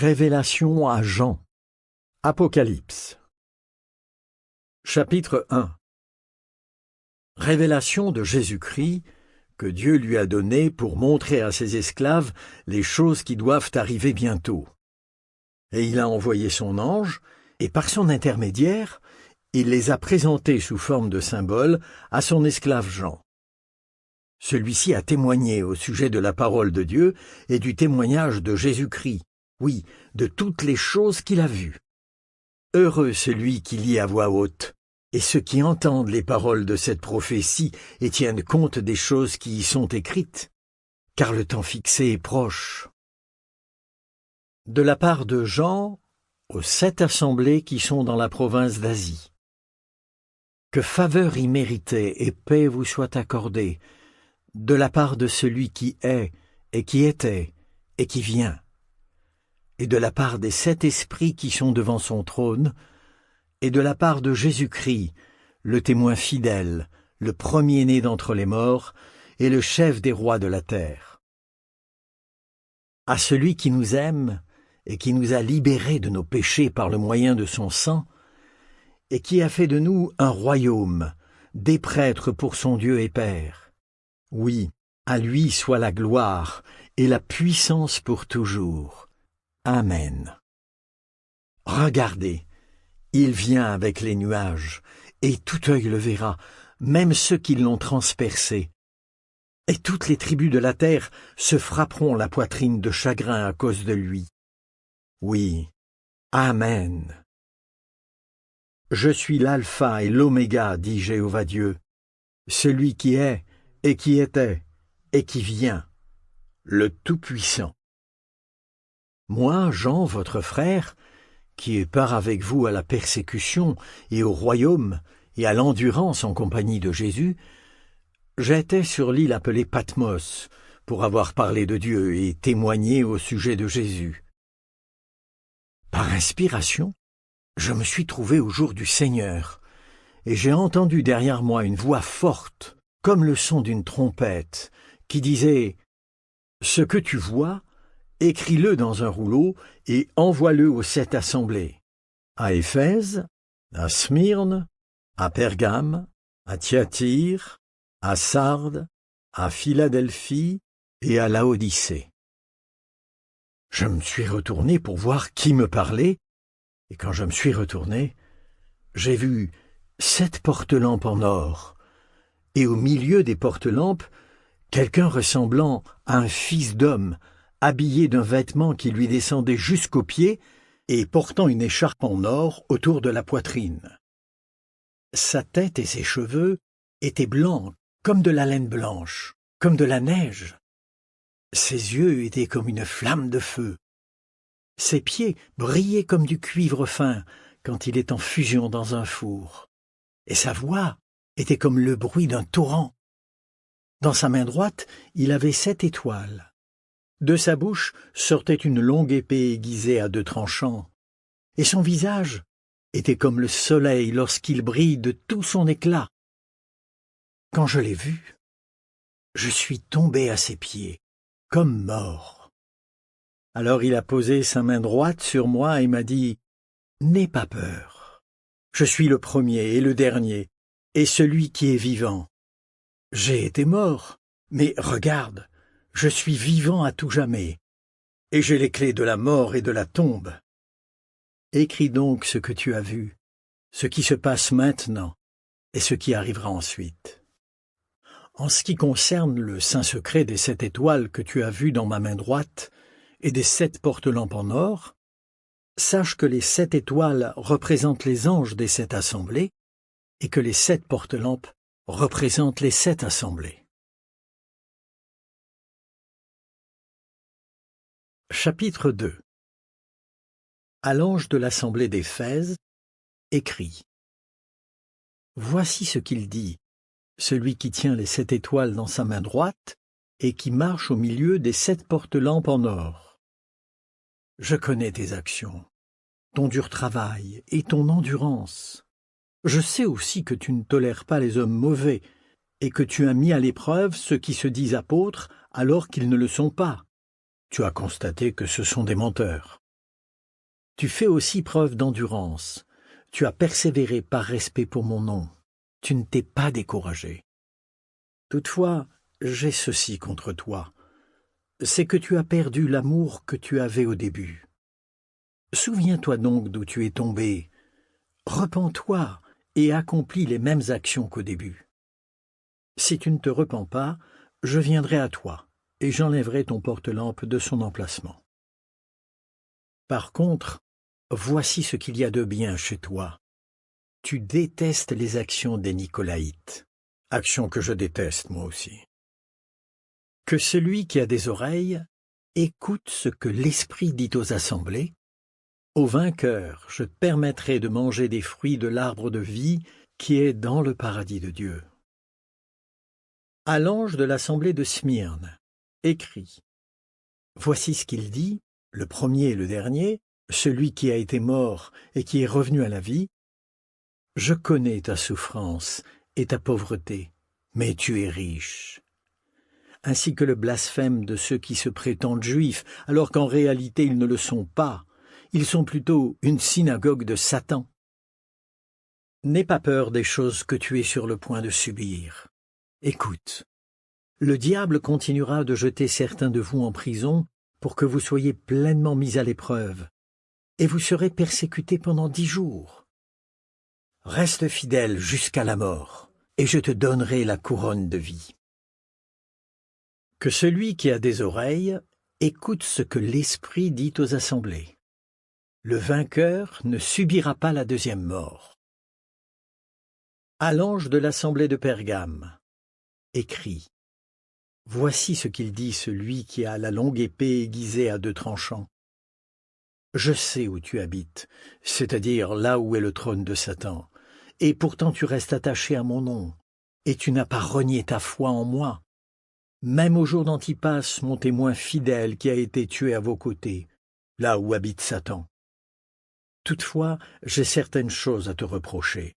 Révélation à Jean. Apocalypse. Chapitre 1. Révélation de Jésus-Christ que Dieu lui a donnée pour montrer à ses esclaves les choses qui doivent arriver bientôt. Et il a envoyé son ange, et par son intermédiaire, il les a présentés sous forme de symboles à son esclave Jean. Celui-ci a témoigné au sujet de la parole de Dieu et du témoignage de Jésus-Christ, oui, de toutes les choses qu'il a vues. Heureux celui qui lit à voix haute, et ceux qui entendent les paroles de cette prophétie et tiennent compte des choses qui y sont écrites, car le temps fixé est proche. De la part de Jean, aux 7 assemblées qui sont dans la province d'Asie. Que faveur imméritée et paix vous soient accordées, de la part de celui qui est, et qui était, et qui vient, et de la part des 7 esprits qui sont devant son trône, et de la part de Jésus-Christ, le témoin fidèle, le premier-né d'entre les morts, et le chef des rois de la terre. À celui qui nous aime, et qui nous a libérés de nos péchés par le moyen de son sang, et qui a fait de nous un royaume, des prêtres pour son Dieu et Père. Oui, à lui soit la gloire et la puissance pour toujours. Amen. Regardez, il vient avec les nuages, et tout œil le verra, même ceux qui l'ont transpercé. Et toutes les tribus de la terre se frapperont la poitrine de chagrin à cause de lui. Oui, Amen. Je suis l'alpha et l'oméga, dit Jéhovah Dieu, celui qui est, et qui était, et qui vient, le Tout-Puissant. Moi, Jean, votre frère, qui pars avec vous à la persécution et au royaume et à l'endurance en compagnie de Jésus, j'étais sur l'île appelée Patmos pour avoir parlé de Dieu et témoigné au sujet de Jésus. Par inspiration, je me suis trouvé au jour du Seigneur, et j'ai entendu derrière moi une voix forte, comme le son d'une trompette, qui disait « Ce que tu vois, écris-le dans un rouleau et envoie-le aux 7 assemblées, à Éphèse, à Smyrne, à Pergame, à Thyatire, à Sardes, à Philadelphie et à Laodicée. » Je me suis retourné pour voir qui me parlait, et quand je me suis retourné, j'ai vu 7 porte-lampes en or, et au milieu des porte-lampes, quelqu'un ressemblant à un fils d'homme, habillé d'un vêtement qui lui descendait jusqu'aux pieds et portant une écharpe en or autour de la poitrine. Sa tête et ses cheveux étaient blancs comme de la laine blanche, comme de la neige. Ses yeux étaient comme une flamme de feu. Ses pieds brillaient comme du cuivre fin quand il est en fusion dans un four. Et sa voix était comme le bruit d'un torrent. Dans sa main droite, il avait 7 étoiles. De sa bouche sortait une longue épée aiguisée à 2 tranchants. Et son visage était comme le soleil lorsqu'il brille de tout son éclat. Quand je l'ai vu, je suis tombé à ses pieds, comme mort. Alors il a posé sa main droite sur moi et m'a dit « N'aie pas peur. Je suis le premier et le dernier, et celui qui est vivant. J'ai été mort, mais regarde, je suis vivant à tout jamais, et j'ai les clés de la mort et de la tombe. Écris donc ce que tu as vu, ce qui se passe maintenant, et ce qui arrivera ensuite. En ce qui concerne le saint secret des 7 étoiles que tu as vu dans ma main droite, et des 7 porte-lampes en or, sache que les 7 étoiles représentent les anges des 7 assemblées, et que les 7 porte-lampes représentent les 7 assemblées. Chapitre 2. À l'ange de l'assemblée d'Éphèse, écrit. Voici ce qu'il dit, celui qui tient les 7 étoiles dans sa main droite et qui marche au milieu des 7 porte-lampes en or. Je connais tes actions, ton dur travail et ton endurance. Je sais aussi que tu ne tolères pas les hommes mauvais et que tu as mis à l'épreuve ceux qui se disent apôtres alors qu'ils ne le sont pas. Tu as constaté que ce sont des menteurs. Tu fais aussi preuve d'endurance. Tu as persévéré par respect pour mon nom. Tu ne t'es pas découragé. Toutefois, j'ai ceci contre toi. C'est que tu as perdu l'amour que tu avais au début. Souviens-toi donc d'où tu es tombé. Repens-toi et accomplis les mêmes actions qu'au début. Si tu ne te repens pas, je viendrai à toi et j'enlèverai ton porte-lampe de son emplacement. Par contre, voici ce qu'il y a de bien chez toi. Tu détestes les actions des Nicolaïtes, actions que je déteste moi aussi. Que celui qui a des oreilles écoute ce que l'Esprit dit aux assemblées. Au vainqueur, je permettrai de manger des fruits de l'arbre de vie qui est dans le paradis de Dieu. À l'ange de l'assemblée de Smyrne, écrit. Voici ce qu'il dit, le premier et le dernier, celui qui a été mort et qui est revenu à la vie. Je connais ta souffrance et ta pauvreté, mais tu es riche. Ainsi que le blasphème de ceux qui se prétendent juifs, alors qu'en réalité ils ne le sont pas. Ils sont plutôt une synagogue de Satan. N'aie pas peur des choses que tu es sur le point de subir. Écoute, le diable continuera de jeter certains de vous en prison pour que vous soyez pleinement mis à l'épreuve, et vous serez persécutés pendant 10 jours. Reste fidèle jusqu'à la mort, et je te donnerai la couronne de vie. Que celui qui a des oreilles écoute ce que l'Esprit dit aux assemblées. Le vainqueur ne subira pas la deuxième mort. À l'ange de l'assemblée de Pergame, écrit. Voici ce qu'il dit celui qui a la longue épée aiguisée à 2 tranchants. Je sais où tu habites, c'est-à-dire là où est le trône de Satan, et pourtant tu restes attaché à mon nom, et tu n'as pas renié ta foi en moi. Même au jour d'Antipas, mon témoin fidèle qui a été tué à vos côtés, là où habite Satan. Toutefois, j'ai certaines choses à te reprocher.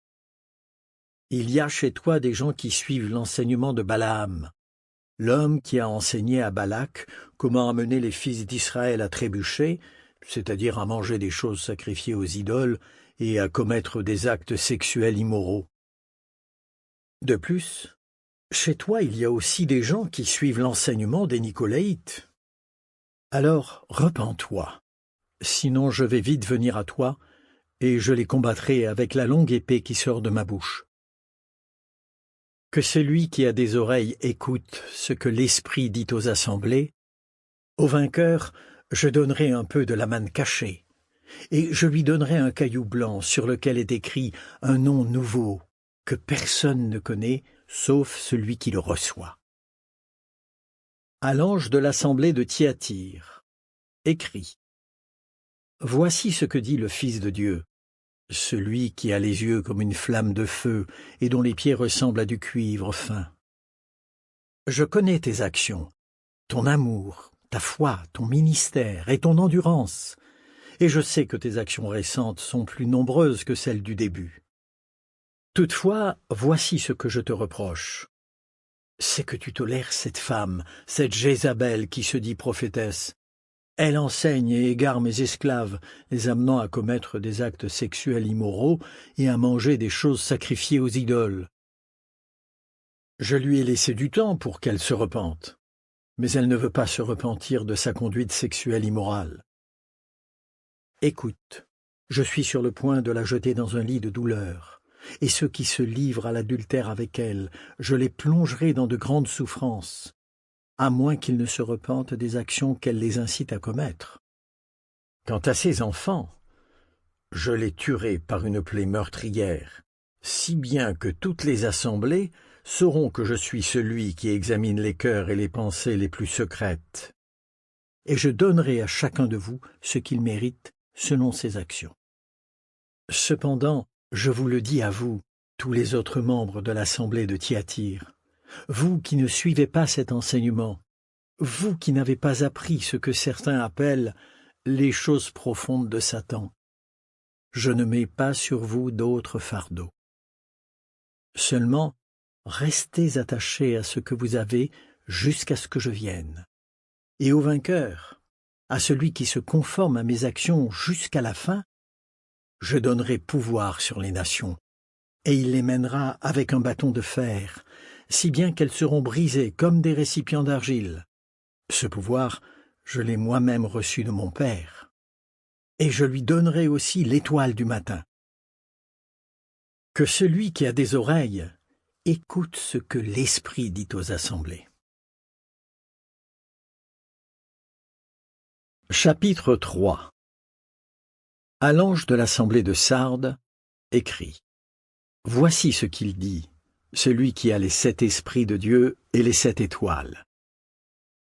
Il y a chez toi des gens qui suivent l'enseignement de Balaam, l'homme qui a enseigné à Balak comment amener les fils d'Israël à trébucher, c'est-à-dire à manger des choses sacrifiées aux idoles et à commettre des actes sexuels immoraux. De plus, chez toi il y a aussi des gens qui suivent l'enseignement des Nicolaïtes. Alors repens-toi, sinon je vais vite venir à toi, et je les combattrai avec la longue épée qui sort de ma bouche. Que celui qui a des oreilles écoute ce que l'Esprit dit aux assemblées. Au vainqueur, je donnerai un peu de la manne cachée, et je lui donnerai un caillou blanc sur lequel est écrit un nom nouveau que personne ne connaît, sauf celui qui le reçoit. À l'ange de l'assemblée de Thyatire, écrit. Voici ce que dit le Fils de Dieu, celui qui a les yeux comme une flamme de feu et dont les pieds ressemblent à du cuivre fin. Je connais tes actions, ton amour, ta foi, ton ministère et ton endurance, et je sais que tes actions récentes sont plus nombreuses que celles du début. Toutefois, voici ce que je te reproche. C'est que tu tolères cette femme, cette Jézabel qui se dit prophétesse. Elle enseigne et égare mes esclaves, les amenant à commettre des actes sexuels immoraux et à manger des choses sacrifiées aux idoles. Je lui ai laissé du temps pour qu'elle se repente, mais elle ne veut pas se repentir de sa conduite sexuelle immorale. Écoute, je suis sur le point de la jeter dans un lit de douleur, et ceux qui se livrent à l'adultère avec elle, je les plongerai dans de grandes souffrances, à moins qu'ils ne se repentent des actions qu'elle les incite à commettre. Quant à ses enfants, je les tuerai par une plaie meurtrière, si bien que toutes les assemblées sauront que je suis celui qui examine les cœurs et les pensées les plus secrètes. Et je donnerai à chacun de vous ce qu'il mérite selon ses actions. Cependant, je vous le dis à vous, tous les autres membres de l'assemblée de Thyatire, vous qui ne suivez pas cet enseignement, vous qui n'avez pas appris ce que certains appellent les choses profondes de Satan, je ne mets pas sur vous d'autres fardeaux. Seulement, restez attachés à ce que vous avez jusqu'à ce que je vienne. Et au vainqueur, à celui qui se conforme à mes actions jusqu'à la fin, je donnerai pouvoir sur les nations, et il les mènera avec un bâton de fer, si bien qu'elles seront brisées comme des récipients d'argile. Ce pouvoir, je l'ai moi-même reçu de mon Père. Et je lui donnerai aussi l'étoile du matin. Que celui qui a des oreilles écoute ce que l'Esprit dit aux assemblées. Chapitre 3. À l'ange de l'assemblée de Sardes, écrit. Voici ce qu'il dit, celui qui a les 7 esprits de Dieu et les 7 étoiles.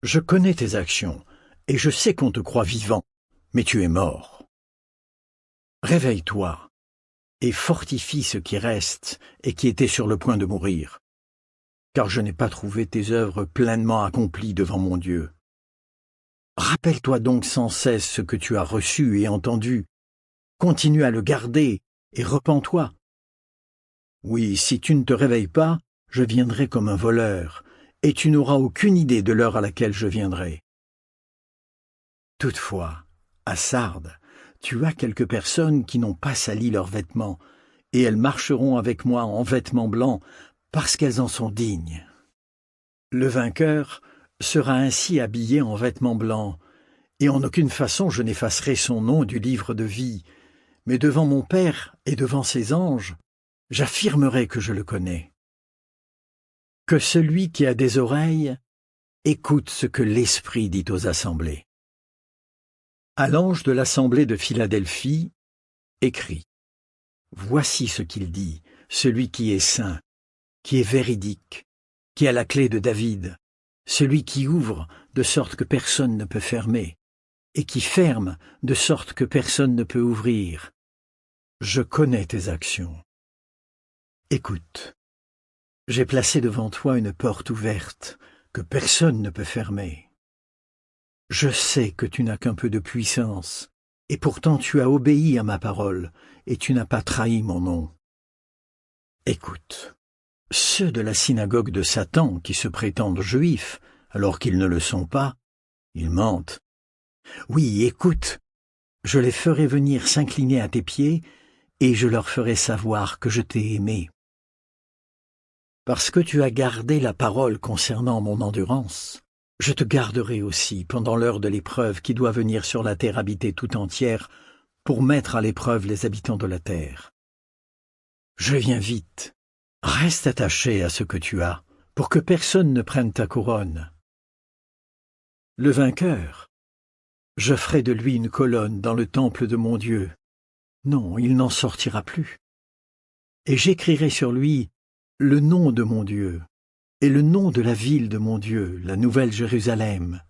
Je connais tes actions, et je sais qu'on te croit vivant, mais tu es mort. Réveille-toi, et fortifie ce qui reste et qui était sur le point de mourir, car je n'ai pas trouvé tes œuvres pleinement accomplies devant mon Dieu. Rappelle-toi donc sans cesse ce que tu as reçu et entendu, continue à le garder et repens-toi. Oui, si tu ne te réveilles pas, je viendrai comme un voleur, et tu n'auras aucune idée de l'heure à laquelle je viendrai. Toutefois, à Sardes, tu as quelques personnes qui n'ont pas sali leurs vêtements, et elles marcheront avec moi en vêtements blancs, parce qu'elles en sont dignes. Le vainqueur sera ainsi habillé en vêtements blancs, et en aucune façon je n'effacerai son nom du livre de vie, mais devant mon Père et devant ses anges, j'affirmerai que je le connais. Que celui qui a des oreilles écoute ce que l'Esprit dit aux assemblées. À l'ange de l'assemblée de Philadelphie, écrit. Voici ce qu'il dit, celui qui est saint, qui est véridique, qui a la clé de David, celui qui ouvre de sorte que personne ne peut fermer, et qui ferme de sorte que personne ne peut ouvrir. Je connais tes actions. Écoute, j'ai placé devant toi une porte ouverte que personne ne peut fermer. Je sais que tu n'as qu'un peu de puissance, et pourtant tu as obéi à ma parole, et tu n'as pas trahi mon nom. Écoute, ceux de la synagogue de Satan qui se prétendent juifs, alors qu'ils ne le sont pas, ils mentent. Oui, écoute, je les ferai venir s'incliner à tes pieds, et je leur ferai savoir que je t'ai aimé. Parce que tu as gardé la parole concernant mon endurance, je te garderai aussi pendant l'heure de l'épreuve qui doit venir sur la terre habitée tout entière pour mettre à l'épreuve les habitants de la terre. Je viens vite. Reste attaché à ce que tu as, pour que personne ne prenne ta couronne. Le vainqueur, je ferai de lui une colonne dans le temple de mon Dieu. Non, il n'en sortira plus. Et j'écrirai sur lui le nom de mon Dieu, et le nom de la ville de mon Dieu, la nouvelle Jérusalem,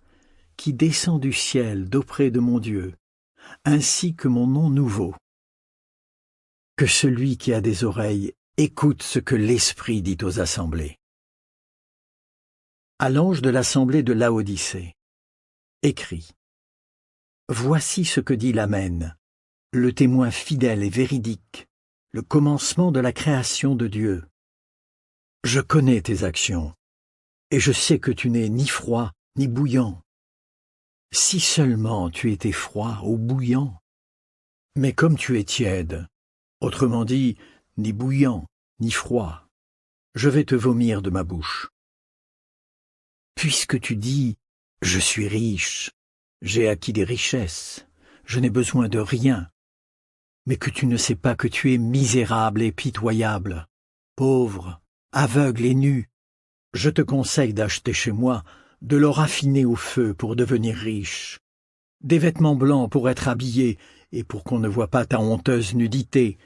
qui descend du ciel d'auprès de mon Dieu, ainsi que mon nom nouveau. Que celui qui a des oreilles écoute ce que l'Esprit dit aux assemblées. À l'ange de l'assemblée de Laodicée, écrit. Voici ce que dit l'Amen, le témoin fidèle et véridique, le commencement de la création de Dieu. Je connais tes actions, et je sais que tu n'es ni froid ni bouillant. Si seulement tu étais froid ou bouillant. Mais comme tu es tiède, autrement dit, ni bouillant, ni froid, je vais te vomir de ma bouche. Puisque tu dis, je suis riche, j'ai acquis des richesses, je n'ai besoin de rien, mais que tu ne sais pas que tu es misérable et pitoyable, pauvre, aveugle et nu, je te conseille d'acheter chez moi de l'or affiné au feu pour devenir riche, des vêtements blancs pour être habillé et pour qu'on ne voie pas ta honteuse nudité,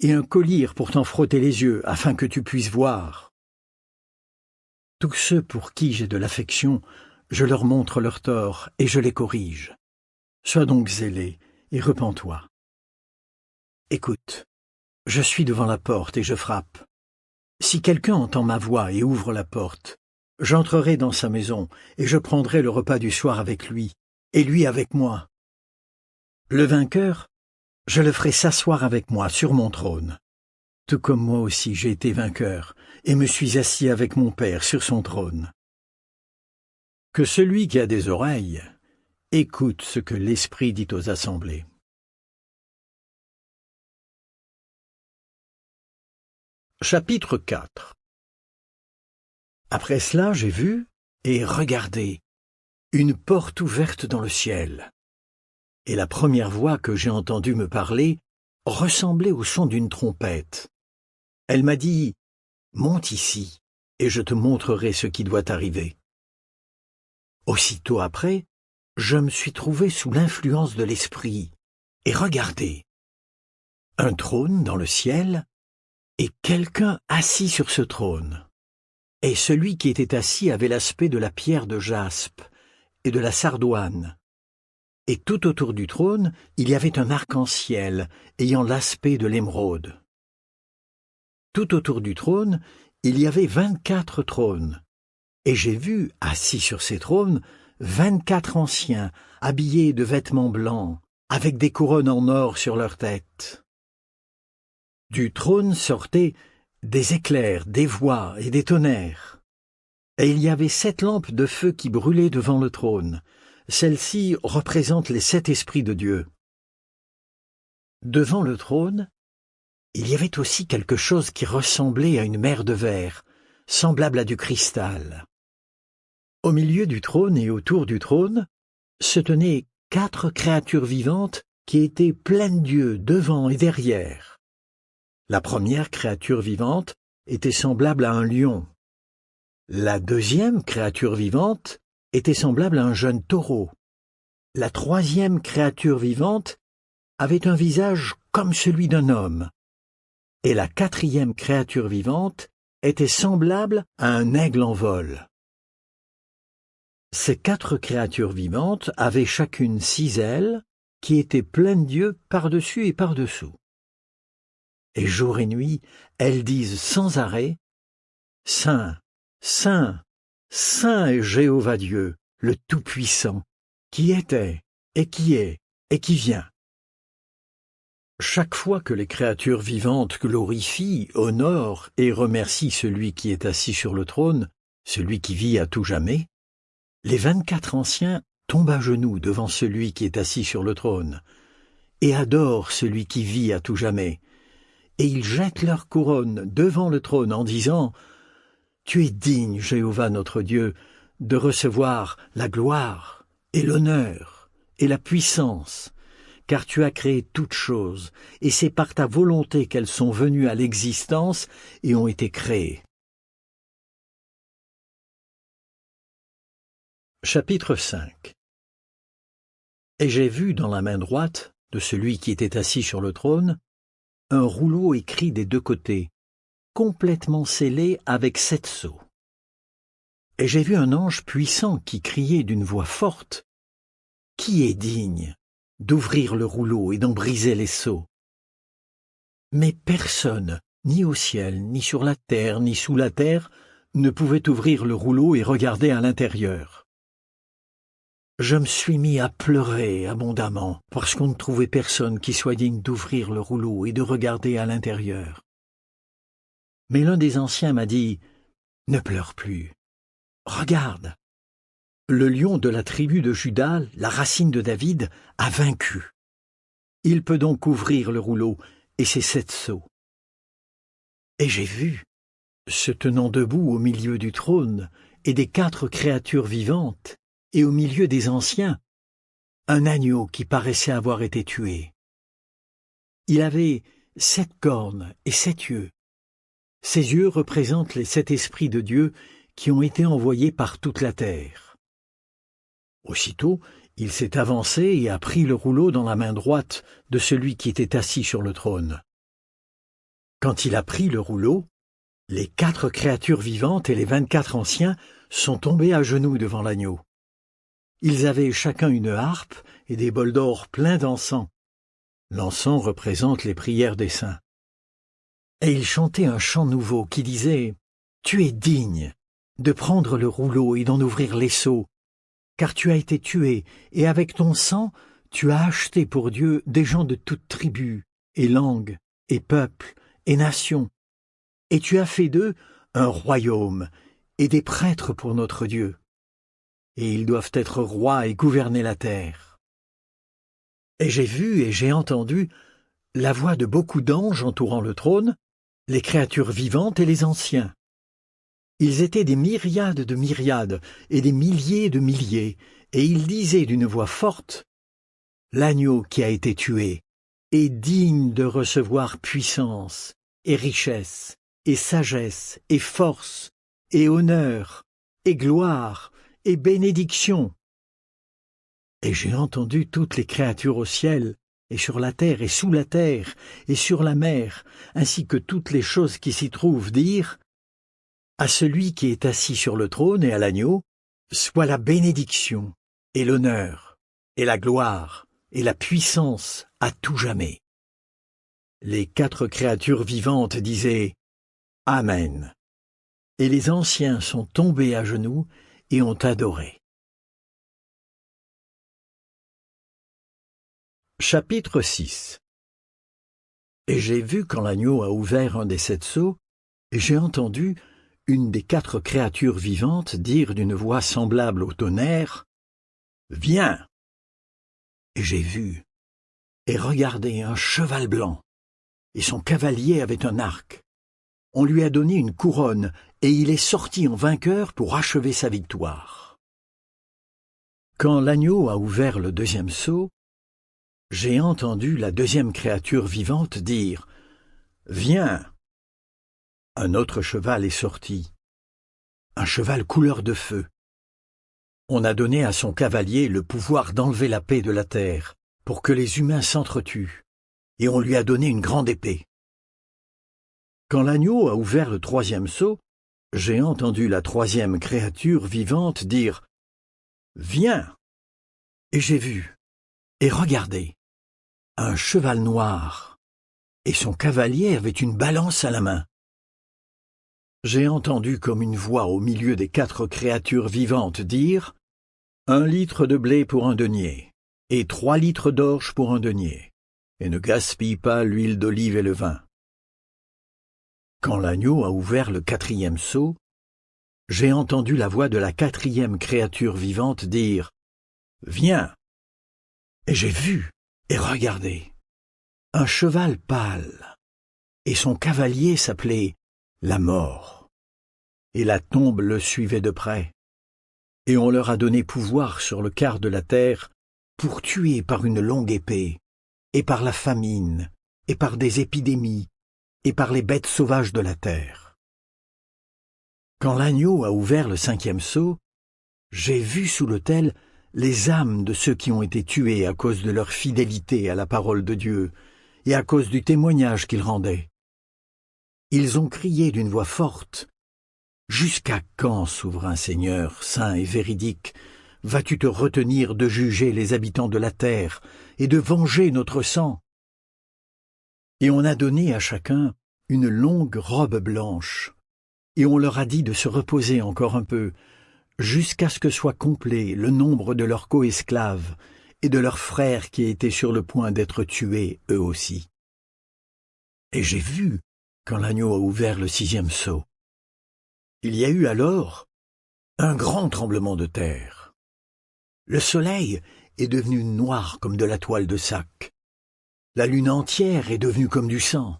et un collier pour t'en frotter les yeux afin que tu puisses voir. Tous ceux pour qui j'ai de l'affection, je leur montre leurs torts et je les corrige. Sois donc zélé et repens-toi. Écoute, je suis devant la porte et je frappe. Si quelqu'un entend ma voix et ouvre la porte, j'entrerai dans sa maison et je prendrai le repas du soir avec lui, et lui avec moi. Le vainqueur, je le ferai s'asseoir avec moi sur mon trône. Tout comme moi aussi j'ai été vainqueur, et me suis assis avec mon Père sur son trône. Que celui qui a des oreilles Écoute ce que l'Esprit dit aux assemblées. Chapitre 4. Après cela, j'ai vu, et regardé, une porte ouverte dans le ciel. Et la première voix que j'ai entendue me parler ressemblait au son d'une trompette. Elle m'a dit, « Monte ici, et je te montrerai ce qui doit arriver. » Aussitôt après, je me suis trouvé sous l'influence de l'Esprit, et regardez, un trône dans le ciel, et quelqu'un assis sur ce trône. Et celui qui était assis avait l'aspect de la pierre de jaspe et de la sardoine. Et tout autour du trône, il y avait un arc-en-ciel ayant l'aspect de l'émeraude. Tout autour du trône, il y avait 24 trônes. Et j'ai vu, assis sur ces trônes, 24 anciens, habillés de vêtements blancs, avec des couronnes en or sur leurs têtes. Du trône sortaient des éclairs, des voix et des tonnerres. Et il y avait 7 lampes de feu qui brûlaient devant le trône. Celles-ci représentent les 7 esprits de Dieu. Devant le trône, il y avait aussi quelque chose qui ressemblait à une mer de verre, semblable à du cristal. Au milieu du trône et autour du trône se tenaient 4 créatures vivantes qui étaient pleines d'yeux devant et derrière. La première créature vivante était semblable à un lion. La deuxième créature vivante était semblable à un jeune taureau. La troisième créature vivante avait un visage comme celui d'un homme. Et la quatrième créature vivante était semblable à un aigle en vol. Ces 4 créatures vivantes avaient chacune 6 ailes qui étaient pleines d'yeux par-dessus et par-dessous. Et jour et nuit, elles disent sans arrêt, « Saint, Saint, Saint est Jéhovah Dieu, le Tout-Puissant, qui était, et qui est, et qui vient. » Chaque fois que les créatures vivantes glorifient, honorent et remercient celui qui est assis sur le trône, celui qui vit à tout jamais, les 24 anciens tombent à genoux devant celui qui est assis sur le trône, et adorent celui qui vit à tout jamais, et ils jettent leur couronne devant le trône en disant « Tu es digne, Jéhovah notre Dieu, de recevoir la gloire et l'honneur et la puissance, car tu as créé toutes choses, et c'est par ta volonté qu'elles sont venues à l'existence et ont été créées. » Chapitre 5. Et j'ai vu dans la main droite de celui qui était assis sur le trône un rouleau écrit des 2 côtés, complètement scellé avec 7 sceaux. Et j'ai vu un ange puissant qui criait d'une voix forte, « Qui est digne d'ouvrir le rouleau et d'en briser les sceaux ?» Mais personne, ni au ciel, ni sur la terre, ni sous la terre, ne pouvait ouvrir le rouleau et regarder à l'intérieur. Je me suis mis à pleurer abondamment, parce qu'on ne trouvait personne qui soit digne d'ouvrir le rouleau et de regarder à l'intérieur. Mais l'un des anciens m'a dit, « Ne pleure plus. Regarde, le lion de la tribu de Juda, la racine de David, a vaincu. Il peut donc ouvrir le rouleau et ses 7 sceaux. » Et j'ai vu, se tenant debout au milieu du trône et des 4 créatures vivantes, et au milieu des anciens, un agneau qui paraissait avoir été tué. Il avait 7 cornes et 7 yeux. Ses yeux représentent les 7 esprits de Dieu qui ont été envoyés par toute la terre. Aussitôt, il s'est avancé et a pris le rouleau dans la main droite de celui qui était assis sur le trône. Quand il a pris le rouleau, les 4 créatures vivantes et les 24 anciens sont tombés à genoux devant l'agneau. Ils avaient chacun une harpe et des bols d'or pleins d'encens. L'encens représente les prières des saints. Et ils chantaient un chant nouveau qui disait « Tu es digne de prendre le rouleau et d'en ouvrir les sceaux, car tu as été tué, et avec ton sang, tu as acheté pour Dieu des gens de toutes tribus, et langues, et peuples, et nations, et tu as fait d'eux un royaume et des prêtres pour notre Dieu. et ils doivent être rois et gouverner la terre. Et j'ai vu et j'ai entendu la voix de beaucoup d'anges entourant le trône, les créatures vivantes et les anciens. Ils étaient des myriades de myriades et des milliers de milliers, et ils disaient d'une voix forte, « L'agneau qui a été tué est digne de recevoir puissance et richesse et sagesse et force et honneur et gloire et bénédiction. » Et j'ai entendu toutes les créatures au ciel, et sur la terre et sous la terre, et sur la mer, ainsi que toutes les choses qui s'y trouvent, dire « À celui qui est assis sur le trône et à l'agneau, soit la bénédiction, et l'honneur, et la gloire, et la puissance à tout jamais. » Les 4 créatures vivantes disaient « Amen ». Et les anciens sont tombés à genoux et ont adoré. Chapitre 6. Et j'ai vu quand l'agneau a ouvert un des 7 sceaux, et j'ai entendu une des 4 créatures vivantes dire d'une voix semblable au tonnerre, « Viens !» Et j'ai vu, et regardé un cheval blanc, et son cavalier avait un arc. On lui a donné une couronne, et il est sorti en vainqueur pour achever sa victoire. Quand l'agneau a ouvert le 2e sceau, j'ai entendu la 2e créature vivante dire « Viens !» Un autre cheval est sorti, un cheval couleur de feu. On a donné à son cavalier le pouvoir d'enlever la paix de la terre, pour que les humains s'entretuent, et on lui a donné une grande épée. Quand l'agneau a ouvert le 3e sceau, j'ai entendu la 3e créature vivante dire « Viens !» Et j'ai vu, et regardé, un cheval noir, et son cavalier avait une balance à la main. J'ai entendu comme une voix au milieu des 4 créatures vivantes dire « 1 litre de blé pour un denier, et 3 litres d'orge pour un denier, et ne gaspille pas l'huile d'olive et le vin. » Quand l'agneau a ouvert le 4e sceau, j'ai entendu la voix de la 4e créature vivante dire « Viens !» Et j'ai vu et regardé un cheval pâle, et son cavalier s'appelait la mort, et la tombe le suivait de près, et on leur a donné pouvoir sur le quart de la terre pour tuer par une longue épée, et par la famine, et par des épidémies, et par les bêtes sauvages de la terre. Quand l'agneau a ouvert le 5e sceau, j'ai vu sous l'autel les âmes de ceux qui ont été tués à cause de leur fidélité à la parole de Dieu et à cause du témoignage qu'ils rendaient. Ils ont crié d'une voix forte, « Jusqu'à quand, souverain Seigneur, saint et véridique, vas-tu te retenir de juger les habitants de la terre et de venger notre sang ?» Et on a donné à chacun une longue robe blanche, et on leur a dit de se reposer encore un peu, jusqu'à ce que soit complet le nombre de leurs coesclaves et de leurs frères qui étaient sur le point d'être tués eux aussi. Et j'ai vu quand l'agneau a ouvert le 6e sceau. Il y a eu alors un grand tremblement de terre. Le soleil est devenu noir comme de la toile de sac. La lune entière est devenue comme du sang.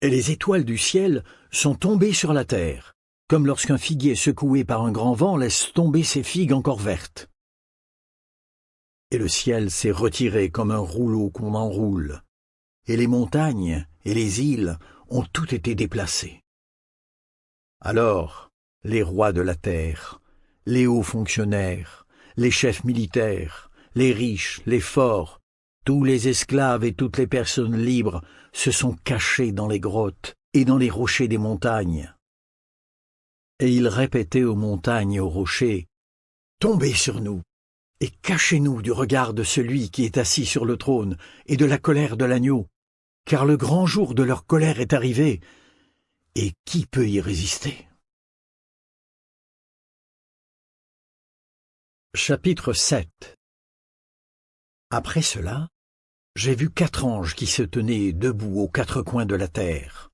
Et les étoiles du ciel sont tombées sur la terre, comme lorsqu'un figuier secoué par un grand vent laisse tomber ses figues encore vertes. Et le ciel s'est retiré comme un rouleau qu'on enroule, et les montagnes et les îles ont toutes été déplacées. Alors, les rois de la terre, les hauts fonctionnaires, les chefs militaires, les riches, les forts, tous les esclaves et toutes les personnes libres se sont cachés dans les grottes et dans les rochers des montagnes. Et ils répétaient aux montagnes et aux rochers, « Tombez sur nous et cachez-nous du regard de celui qui est assis sur le trône et de la colère de l'agneau, car le grand jour de leur colère est arrivé, et qui peut y résister ?» Chapitre 7. Après cela, j'ai vu 4 anges qui se tenaient debout aux 4 coins de la terre.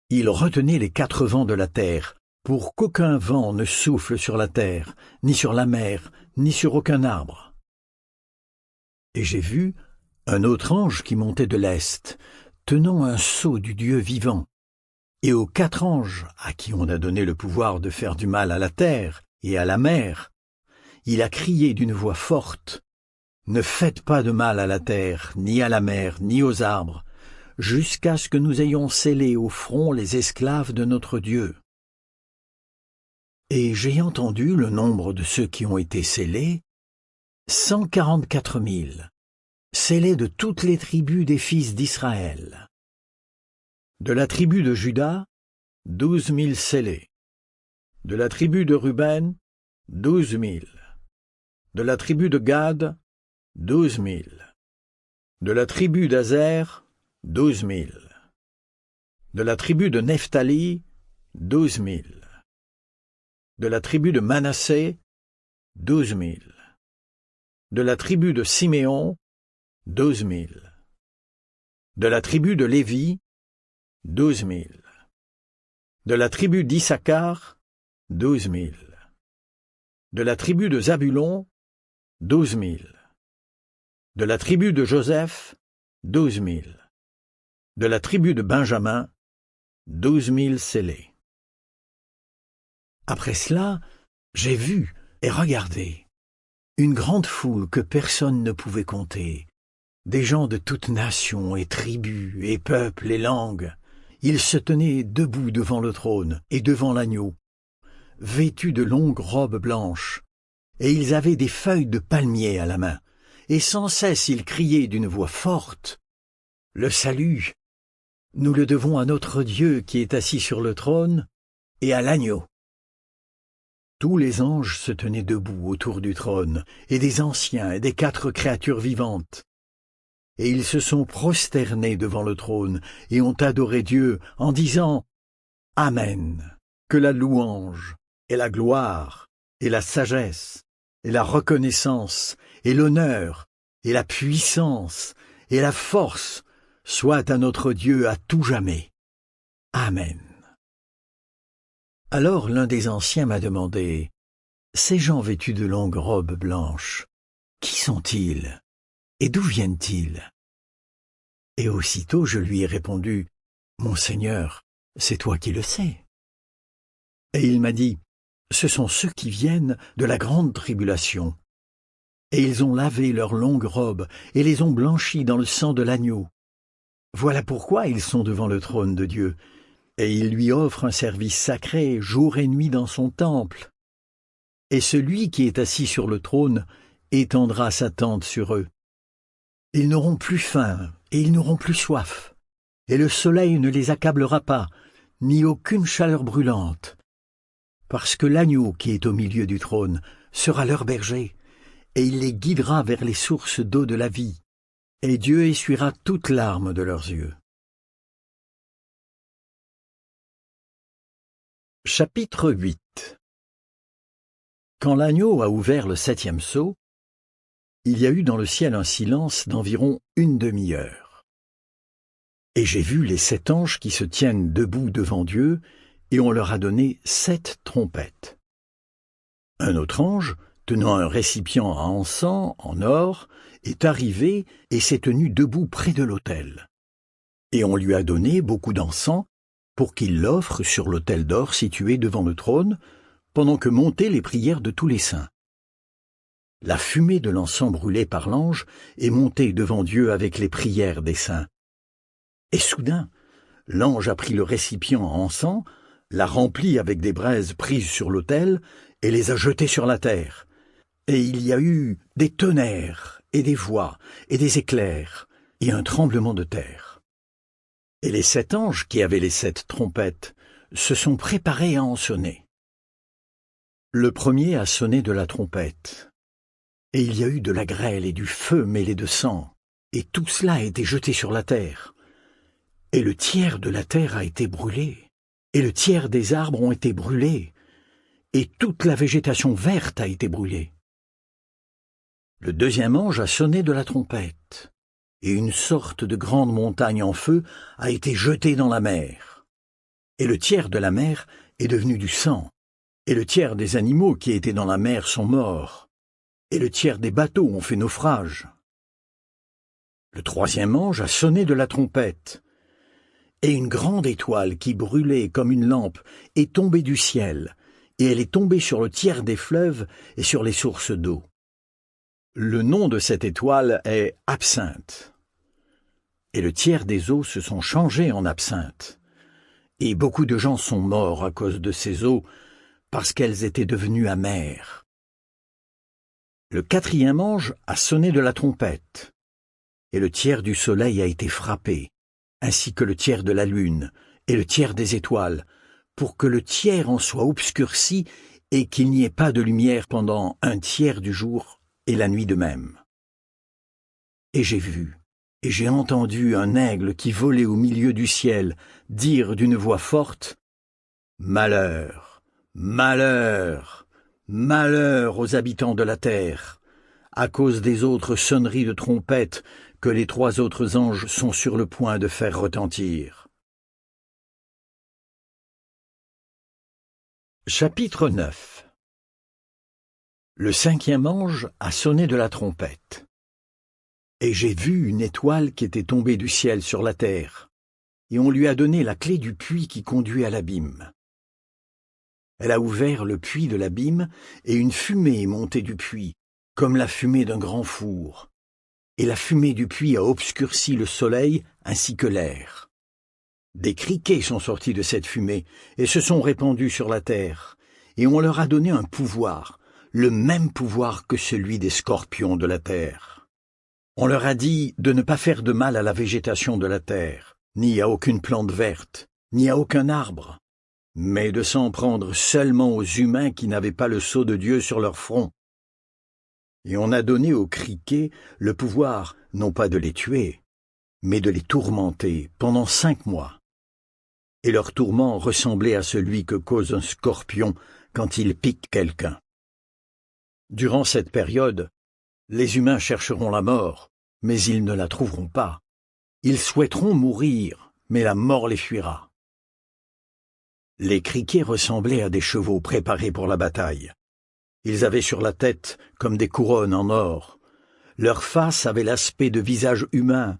Ils retenaient les 4 vents de la terre pour qu'aucun vent ne souffle sur la terre, ni sur la mer, ni sur aucun arbre. Et j'ai vu un autre ange qui montait de l'est, tenant un sceau du Dieu vivant. Et aux 4 anges, à qui on a donné le pouvoir de faire du mal à la terre et à la mer, il a crié d'une voix forte, « Ne faites pas de mal à la terre, ni à la mer, ni aux arbres, jusqu'à ce que nous ayons scellé au front les esclaves de notre Dieu. » Et j'ai entendu le nombre de ceux qui ont été scellés, 144 000, scellés de toutes les tribus des fils d'Israël. De la tribu de Juda, 12 000 scellés. De la tribu de Ruben, 12 000. De la tribu de Gad, 12 000. De la tribu d'Azer, 12 000. De la tribu de Nephtali, 12 000. De la tribu de Manassé, 12 000. De la tribu de Siméon, 12 000. De la tribu de Lévi, 12 000. De la tribu d'Issachar, 12 000. De la tribu de Zabulon, 12 000. De la tribu de Joseph, 12 000. De la tribu de Benjamin, 12 000 scellés. Après cela, j'ai vu et regardé une grande foule que personne ne pouvait compter, des gens de toutes nations et tribus et peuples et langues. Ils se tenaient debout devant le trône et devant l'agneau, vêtus de longues robes blanches, et ils avaient des feuilles de palmier à la main, et sans cesse ils criaient d'une voix forte, « Le salut, nous le devons à notre Dieu qui est assis sur le trône et à l'agneau. » Tous les anges se tenaient debout autour du trône, et des anciens et des 4 créatures vivantes. Et ils se sont prosternés devant le trône et ont adoré Dieu en disant « Amen, que la louange et la gloire et la sagesse et la reconnaissance et l'honneur et la puissance et la force soient à notre Dieu à tout jamais. Amen. » Alors l'un des anciens m'a demandé, « Ces gens vêtus de longues robes blanches, qui sont-ils et d'où viennent-ils » Et aussitôt je lui ai répondu, « Mon Seigneur, c'est toi qui le sais. » Et il m'a dit, « Ce sont ceux qui viennent de la grande tribulation. Et ils ont lavé leurs longues robes et les ont blanchies dans le sang de l'agneau. Voilà pourquoi ils sont devant le trône de Dieu. Et il lui offre un service sacré jour et nuit dans son temple. Et celui qui est assis sur le trône étendra sa tente sur eux. Ils n'auront plus faim et ils n'auront plus soif, et le soleil ne les accablera pas, ni aucune chaleur brûlante, parce que l'agneau qui est au milieu du trône sera leur berger, et il les guidera vers les sources d'eau de la vie, et Dieu essuiera toute larme de leurs yeux. Chapitre 8. Quand l'agneau a ouvert le 7e sceau, il y a eu dans le ciel un silence d'environ une demi-heure. Et j'ai vu les 7 anges qui se tiennent debout devant Dieu, et on leur a donné 7 trompettes. Un autre ange, tenant un récipient à encens en or, est arrivé et s'est tenu debout près de l'autel. Et on lui a donné beaucoup d'encens, pour qu'il l'offre sur l'autel d'or situé devant le trône, pendant que montaient les prières de tous les saints. La fumée de l'encens brûlé par l'ange est montée devant Dieu avec les prières des saints. Et soudain, l'ange a pris le récipient à encens, l'a rempli avec des braises prises sur l'autel, et les a jetées sur la terre. Et il y a eu des tonnerres, et des voix, et des éclairs, et un tremblement de terre. Et les 7 anges qui avaient les 7 trompettes se sont préparés à en sonner. Le premier a sonné de la trompette, et il y a eu de la grêle et du feu mêlés de sang, et tout cela a été jeté sur la terre. Et le tiers de la terre a été brûlé, et le tiers des arbres ont été brûlés, et toute la végétation verte a été brûlée. Le deuxième ange a sonné de la trompette, et une sorte de grande montagne en feu a été jetée dans la mer. Et le tiers de la mer est devenu du sang, et le tiers des animaux qui étaient dans la mer sont morts, et le tiers des bateaux ont fait naufrage. Le troisième ange a sonné de la trompette, et une grande étoile qui brûlait comme une lampe est tombée du ciel, et elle est tombée sur le tiers des fleuves et sur les sources d'eau. Le nom de cette étoile est Absinthe. Et le tiers des eaux se sont changés en absinthe. Et beaucoup de gens sont morts à cause de ces eaux, parce qu'elles étaient devenues amères. Le quatrième ange a sonné de la trompette, et le tiers du soleil a été frappé, ainsi que le tiers de la lune, et le tiers des étoiles, pour que le tiers en soit obscurci, et qu'il n'y ait pas de lumière pendant un tiers du jour, et la nuit de même. Et j'ai vu, et j'ai entendu un aigle qui volait au milieu du ciel dire d'une voix forte « Malheur, malheur, malheur aux habitants de la terre, à cause des autres sonneries de trompette que les trois autres anges sont sur le point de faire retentir. » Chapitre 9. Le cinquième ange a sonné de la trompette. Et j'ai vu une étoile qui était tombée du ciel sur la terre, et on lui a donné la clé du puits qui conduit à l'abîme. Elle a ouvert le puits de l'abîme, et une fumée est montée du puits, comme la fumée d'un grand four, et la fumée du puits a obscurci le soleil ainsi que l'air. Des criquets sont sortis de cette fumée, et se sont répandus sur la terre, et on leur a donné un pouvoir, le même pouvoir que celui des scorpions de la terre. On leur a dit de ne pas faire de mal à la végétation de la terre, ni à aucune plante verte, ni à aucun arbre, mais de s'en prendre seulement aux humains qui n'avaient pas le sceau de Dieu sur leur front. Et on a donné aux criquets le pouvoir, non pas de les tuer, mais de les tourmenter pendant 5 mois. Et leur tourment ressemblait à celui que cause un scorpion quand il pique quelqu'un. Durant cette période, les humains chercheront la mort, mais ils ne la trouveront pas. Ils souhaiteront mourir, mais la mort les fuira. Les criquets ressemblaient à des chevaux préparés pour la bataille. Ils avaient sur la tête comme des couronnes en or. Leur face avait l'aspect de visage humain,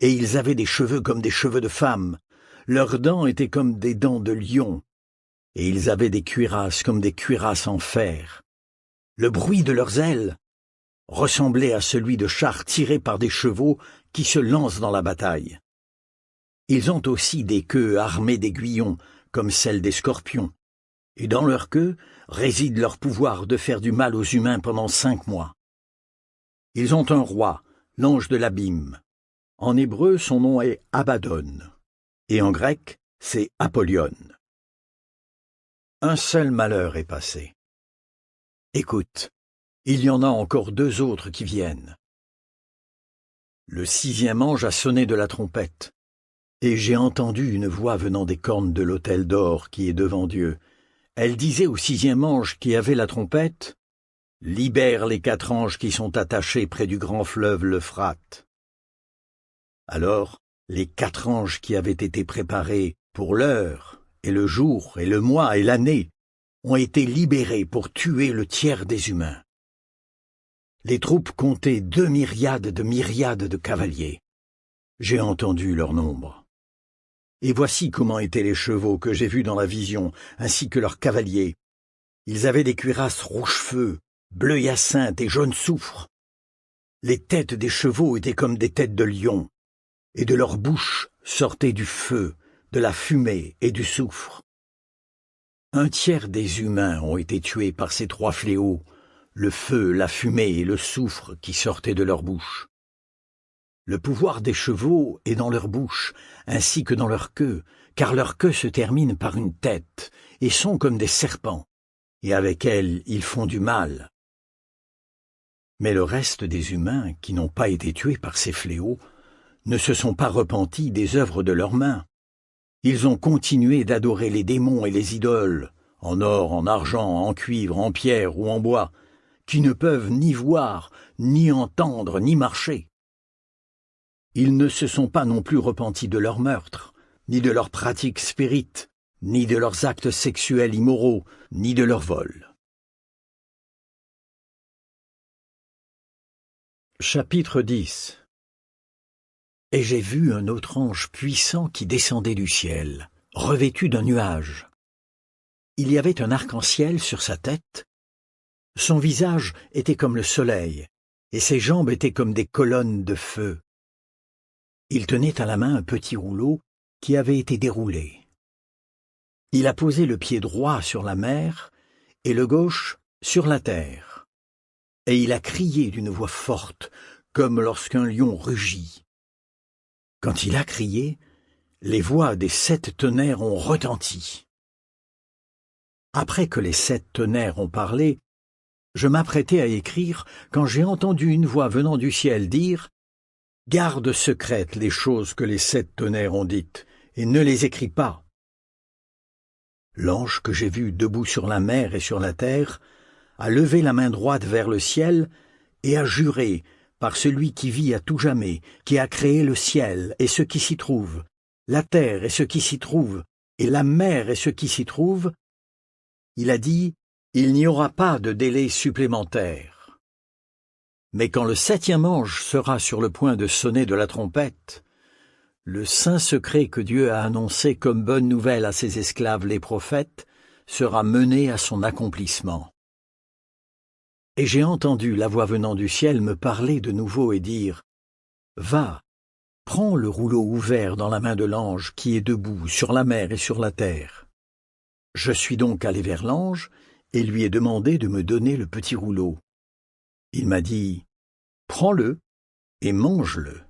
et ils avaient des cheveux comme des cheveux de femme. Leurs dents étaient comme des dents de lion, et ils avaient des cuirasses comme des cuirasses en fer. Le bruit de leurs ailes ressemblait à celui de chars tirés par des chevaux qui se lancent dans la bataille. Ils ont aussi des queues armées d'aiguillons, comme celles des scorpions, et dans leur queue réside leur pouvoir de faire du mal aux humains pendant 5 mois. Ils ont un roi, l'ange de l'abîme. En hébreu, son nom est Abaddon, et en grec, c'est Apollyon. Un seul malheur est passé. Écoute, il y en a encore 2 autres qui viennent. Le 6e ange a sonné de la trompette, et j'ai entendu une voix venant des cornes de l'autel d'or qui est devant Dieu. Elle disait au 6e ange qui avait la trompette, « Libère les 4 anges qui sont attachés près du grand fleuve l'Euphrate. » Alors, les 4 anges qui avaient été préparés pour l'heure, et le jour, et le mois, et l'année, ont été libérés pour tuer le tiers des humains. Les troupes comptaient 2 myriades de cavaliers. J'ai entendu leur nombre. Et voici comment étaient les chevaux que j'ai vus dans la vision, ainsi que leurs cavaliers. Ils avaient des cuirasses rouge-feu, bleu hyacinthe et jaune soufre. Les têtes des chevaux étaient comme des têtes de lions, et de leur bouche sortait du feu, de la fumée et du soufre. Un tiers des humains ont été tués par ces 3 fléaux, le feu, la fumée et le soufre qui sortaient de leur bouche. Le pouvoir des chevaux est dans leur bouche, ainsi que dans leur queue, car leur queue se termine par une tête, et sont comme des serpents, et avec elle ils font du mal. Mais le reste des humains, qui n'ont pas été tués par ces fléaux, ne se sont pas repentis des œuvres de leurs mains. Ils ont continué d'adorer les démons et les idoles, en or, en argent, en cuivre, en pierre ou en bois, qui ne peuvent ni voir, ni entendre, ni marcher. Ils ne se sont pas non plus repentis de leurs meurtres, ni de leurs pratiques spirites, ni de leurs actes sexuels immoraux, ni de leur vol. Chapitre 10. Et j'ai vu un autre ange puissant qui descendait du ciel, revêtu d'un nuage. Il y avait un arc-en-ciel sur sa tête. Son visage était comme le soleil, et ses jambes étaient comme des colonnes de feu. Il tenait à la main un petit rouleau qui avait été déroulé. Il a posé le pied droit sur la mer et le gauche sur la terre. Et il a crié d'une voix forte, comme lorsqu'un lion rugit. Quand il a crié, les voix des 7 tonnerres ont retenti. Après que les 7 tonnerres ont parlé, je m'apprêtais à écrire quand j'ai entendu une voix venant du ciel dire « Garde secrètes les choses que les 7 tonnerres ont dites, et ne les écris pas. » L'ange que j'ai vu debout sur la mer et sur la terre a levé la main droite vers le ciel et a juré par celui qui vit à tout jamais, qui a créé le ciel et ce qui s'y trouve, la terre et ce qui s'y trouve, et la mer et ce qui s'y trouve. Il a dit, il n'y aura pas de délai supplémentaire. Mais quand le 7e ange sera sur le point de sonner de la trompette, le saint secret que Dieu a annoncé comme bonne nouvelle à ses esclaves les prophètes sera mené à son accomplissement. Et j'ai entendu la voix venant du ciel me parler de nouveau et dire « Va, prends le rouleau ouvert dans la main de l'ange qui est debout sur la mer et sur la terre. » Je suis donc allé vers l'ange et lui ai demandé de me donner le petit rouleau. Il m'a dit « Prends-le et mange-le.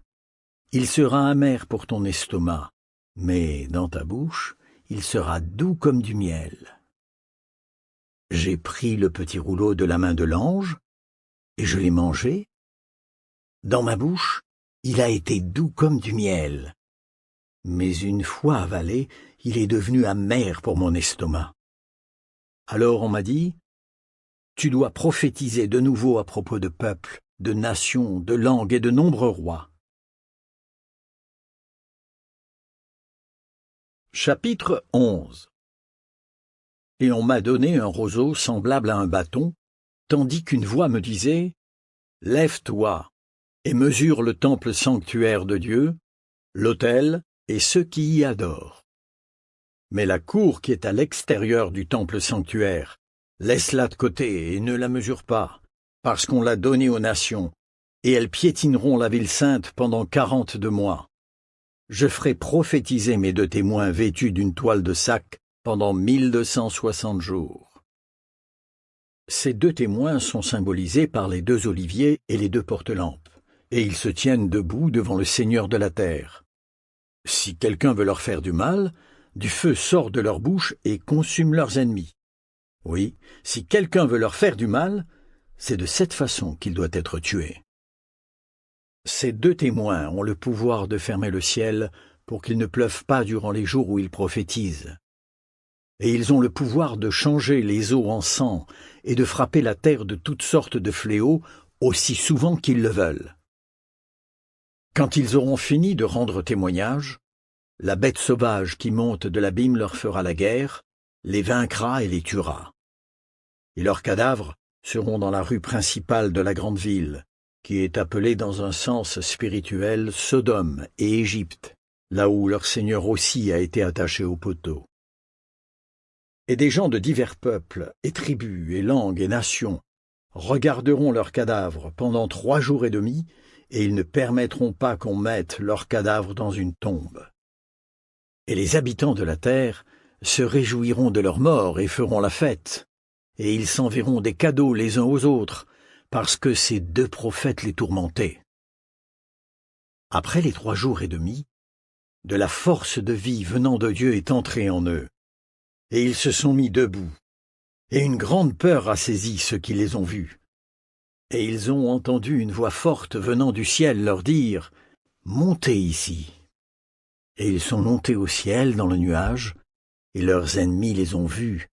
Il sera amer pour ton estomac, mais dans ta bouche, il sera doux comme du miel. » J'ai pris le petit rouleau de la main de l'ange, et je l'ai mangé. Dans ma bouche, il a été doux comme du miel. Mais une fois avalé, il est devenu amer pour mon estomac. Alors on m'a dit, « Tu dois prophétiser de nouveau à propos de peuples, de nations, de langues et de nombreux rois. » Chapitre 11. Et on m'a donné un roseau semblable à un bâton, tandis qu'une voix me disait « Lève-toi et mesure le temple sanctuaire de Dieu, l'autel et ceux qui y adorent. Mais la cour qui est à l'extérieur du temple sanctuaire, laisse-la de côté et ne la mesure pas, parce qu'on l'a donnée aux nations, et elles piétineront la ville sainte pendant 42 mois. Je ferai prophétiser mes 2 témoins vêtus d'une toile de sac pendant 1260 jours. » Ces 2 témoins sont symbolisés par les 2 oliviers et les 2 porte-lampes, et ils se tiennent debout devant le Seigneur de la terre. Si quelqu'un veut leur faire du mal, du feu sort de leur bouche et consume leurs ennemis. Oui, si quelqu'un veut leur faire du mal, c'est de cette façon qu'il doit être tué. Ces 2 témoins ont le pouvoir de fermer le ciel pour qu'il ne pleuve pas durant les jours où ils prophétisent. Et ils ont le pouvoir de changer les eaux en sang et de frapper la terre de toutes sortes de fléaux aussi souvent qu'ils le veulent. Quand ils auront fini de rendre témoignage, la bête sauvage qui monte de l'abîme leur fera la guerre, les vaincra et les tuera. Et leurs cadavres seront dans la rue principale de la grande ville, qui est appelée dans un sens spirituel Sodome et Égypte, là où leur Seigneur aussi a été attaché au poteau. Et des gens de divers peuples, et tribus, et langues, et nations, regarderont leurs cadavres pendant 3 jours et demi, et ils ne permettront pas qu'on mette leurs cadavres dans une tombe. Et les habitants de la terre se réjouiront de leur mort et feront la fête, et ils s'enverront des cadeaux les uns aux autres, parce que ces 2 prophètes les tourmentaient. Après les 3 jours et demi, de la force de vie venant de Dieu est entrée en eux, et ils se sont mis debout, et une grande peur a saisi ceux qui les ont vus. Et ils ont entendu une voix forte venant du ciel leur dire « Montez ici !» Et ils sont montés au ciel dans le nuage, et leurs ennemis les ont vus.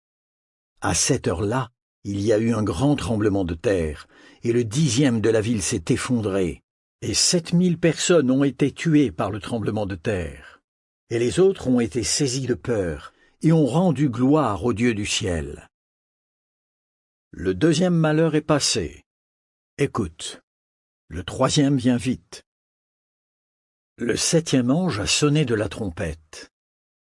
À cette heure-là, il y a eu un grand tremblement de terre, et le 10e de la ville s'est effondré, et 7000 personnes ont été tuées par le tremblement de terre. Et les autres ont été saisis de peur, et ont rendu gloire au Dieu du ciel. Le deuxième malheur est passé. Écoute, le troisième vient vite. Le septième ange a sonné de la trompette,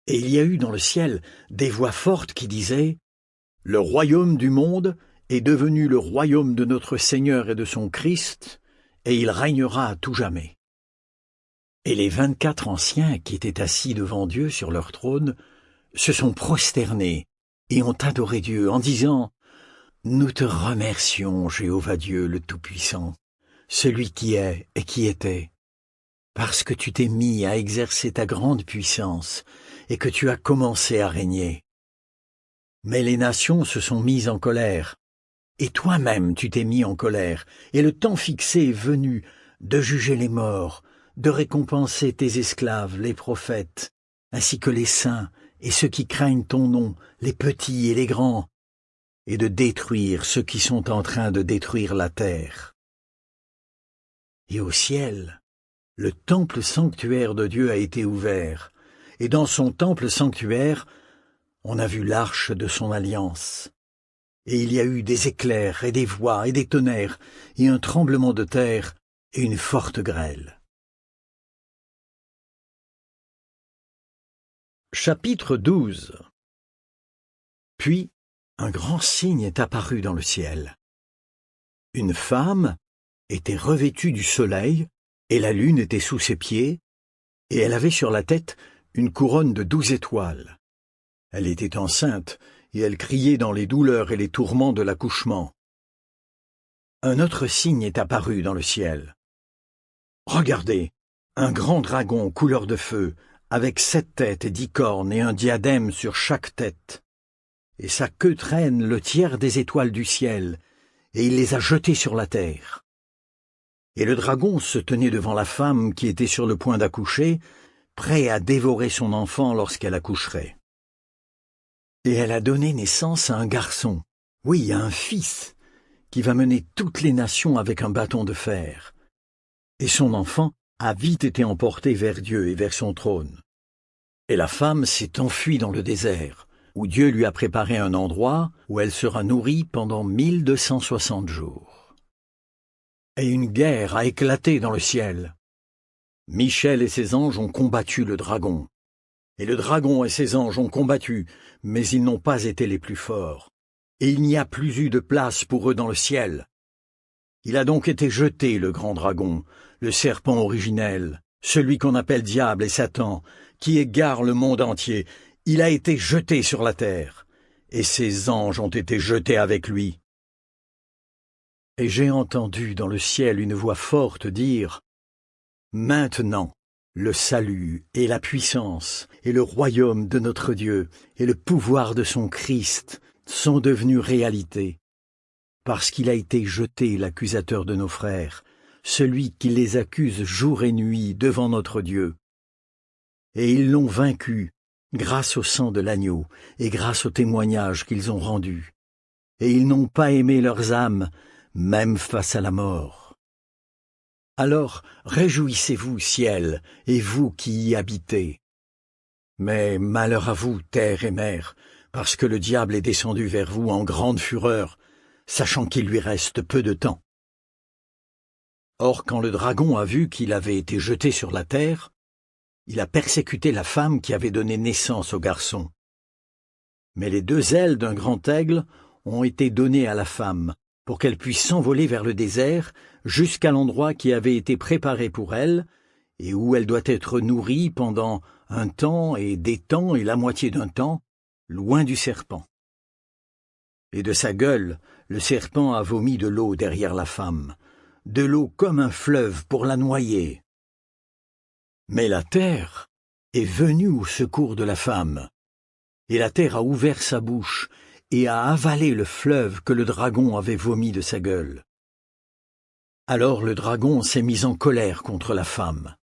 et il y a eu dans le ciel des voix fortes qui disaient « Le royaume du monde est devenu le royaume de notre Seigneur et de son Christ, et il régnera à tout jamais. » Et les 24 anciens qui étaient assis devant Dieu sur leur trône se sont prosternés et ont adoré Dieu en disant « Nous te remercions, Jéhovah Dieu le Tout-Puissant, celui qui est et qui était, parce que tu t'es mis à exercer ta grande puissance et que tu as commencé à régner. Mais les nations se sont mises en colère, et toi-même tu t'es mis en colère, et le temps fixé est venu de juger les morts, de récompenser tes esclaves, les prophètes, ainsi que les saints et ceux qui craignent ton nom, les petits et les grands, et de détruire ceux qui sont en train de détruire la terre. Et au ciel, le temple sanctuaire de Dieu a été ouvert, et dans son temple sanctuaire, on a vu l'arche de son alliance. Et il y a eu des éclairs et des voix et des tonnerres, et un tremblement de terre et une forte grêle. Chapitre 12. Puis, un grand signe est apparu dans le ciel. Une femme était revêtue du soleil, et la lune était sous ses pieds, et elle avait sur la tête une couronne de 12 étoiles. Elle était enceinte, et elle criait dans les douleurs et les tourments de l'accouchement. Un autre signe est apparu dans le ciel. Regardez, un grand dragon couleur de feu, avec 7 têtes et 10 cornes et un diadème sur chaque tête. Et sa queue traîne le tiers des étoiles du ciel, et il les a jetées sur la terre. Et le dragon se tenait devant la femme qui était sur le point d'accoucher, prêt à dévorer son enfant lorsqu'elle accoucherait. Et elle a donné naissance à un garçon, oui, à un fils, qui va mener toutes les nations avec un bâton de fer. Et son enfant a vite été emporté vers Dieu et vers son trône. Et la femme s'est enfuie dans le désert, où Dieu lui a préparé un endroit où elle sera nourrie pendant 1260 jours. Et une guerre a éclaté dans le ciel. Michel et ses anges ont combattu le dragon. Et le dragon et ses anges ont combattu, mais ils n'ont pas été les plus forts. Et il n'y a plus eu de place pour eux dans le ciel. Il a donc été jeté, le grand dragon, le serpent originel, celui qu'on appelle Diable et Satan, qui égare le monde entier. Il a été jeté sur la terre, et ses anges ont été jetés avec lui. Et j'ai entendu dans le ciel une voix forte dire « Maintenant, le salut et la puissance et le royaume de notre Dieu et le pouvoir de son Christ sont devenus réalité, parce qu'il a été jeté l'accusateur de nos frères, celui qui les accuse jour et nuit devant notre Dieu. Et ils l'ont vaincu, grâce au sang de l'agneau et grâce au témoignage qu'ils ont rendu. Et ils n'ont pas aimé leurs âmes, même face à la mort. Alors réjouissez-vous, ciel, et vous qui y habitez. Mais malheur à vous, terre et mer, parce que le diable est descendu vers vous en grande fureur, sachant qu'il lui reste peu de temps. Or, quand le dragon a vu qu'il avait été jeté sur la terre, il a persécuté la femme qui avait donné naissance au garçon. Mais les 2 ailes d'un grand aigle ont été données à la femme, pour qu'elle puisse s'envoler vers le désert, jusqu'à l'endroit qui avait été préparé pour elle, et où elle doit être nourrie pendant un temps et des temps et la moitié d'un temps, loin du serpent. Et de sa gueule, le serpent a vomi de l'eau derrière la femme, de l'eau comme un fleuve pour la noyer. Mais la terre est venue au secours de la femme, et la terre a ouvert sa bouche et a avalé le fleuve que le dragon avait vomi de sa gueule. Alors le dragon s'est mis en colère contre la femme,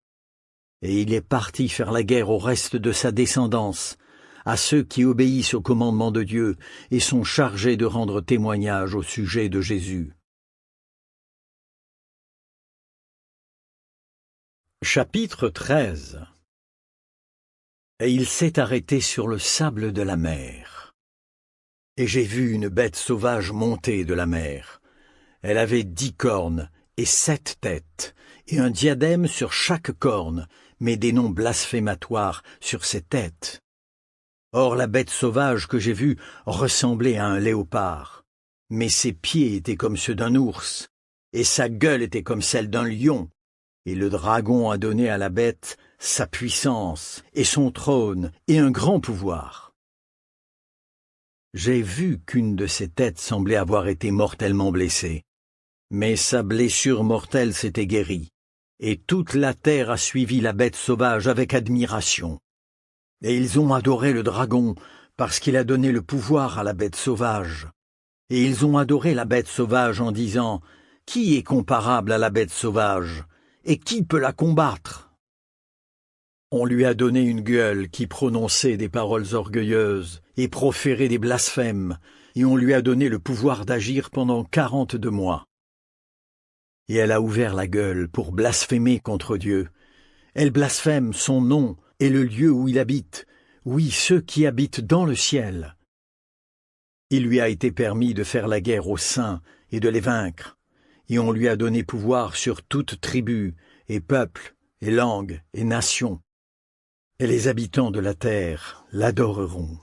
et il est parti faire la guerre au reste de sa descendance, à ceux qui obéissent au commandement de Dieu et sont chargés de rendre témoignage au sujet de Jésus. Chapitre 13. et il s'est arrêté sur le sable de la mer. Et j'ai vu une bête sauvage monter de la mer. Elle avait 10 cornes et 7 têtes, et un diadème sur chaque corne, mais des noms blasphématoires sur ses têtes. Or la bête sauvage que j'ai vue ressemblait à un léopard, mais ses pieds étaient comme ceux d'un ours, et sa gueule était comme celle d'un lion, et le dragon a donné à la bête sa puissance, et son trône, et un grand pouvoir. J'ai vu qu'une de ses têtes semblait avoir été mortellement blessée, mais sa blessure mortelle s'était guérie, et toute la terre a suivi la bête sauvage avec admiration. Et ils ont adoré le dragon, parce qu'il a donné le pouvoir à la bête sauvage. Et ils ont adoré la bête sauvage en disant « Qui est comparable à la bête sauvage? Et qui peut la combattre ?» On lui a donné une gueule qui prononçait des paroles orgueilleuses et proférait des blasphèmes, et on lui a donné le pouvoir d'agir pendant 42 mois. Et elle a ouvert la gueule pour blasphémer contre Dieu. Elle blasphème son nom et le lieu où il habite, oui, ceux qui habitent dans le ciel. Il lui a été permis de faire la guerre aux saints et de les vaincre, et on lui a donné pouvoir sur toute tribu, et peuple, et langue, et nation. Et les habitants de la terre l'adoreront.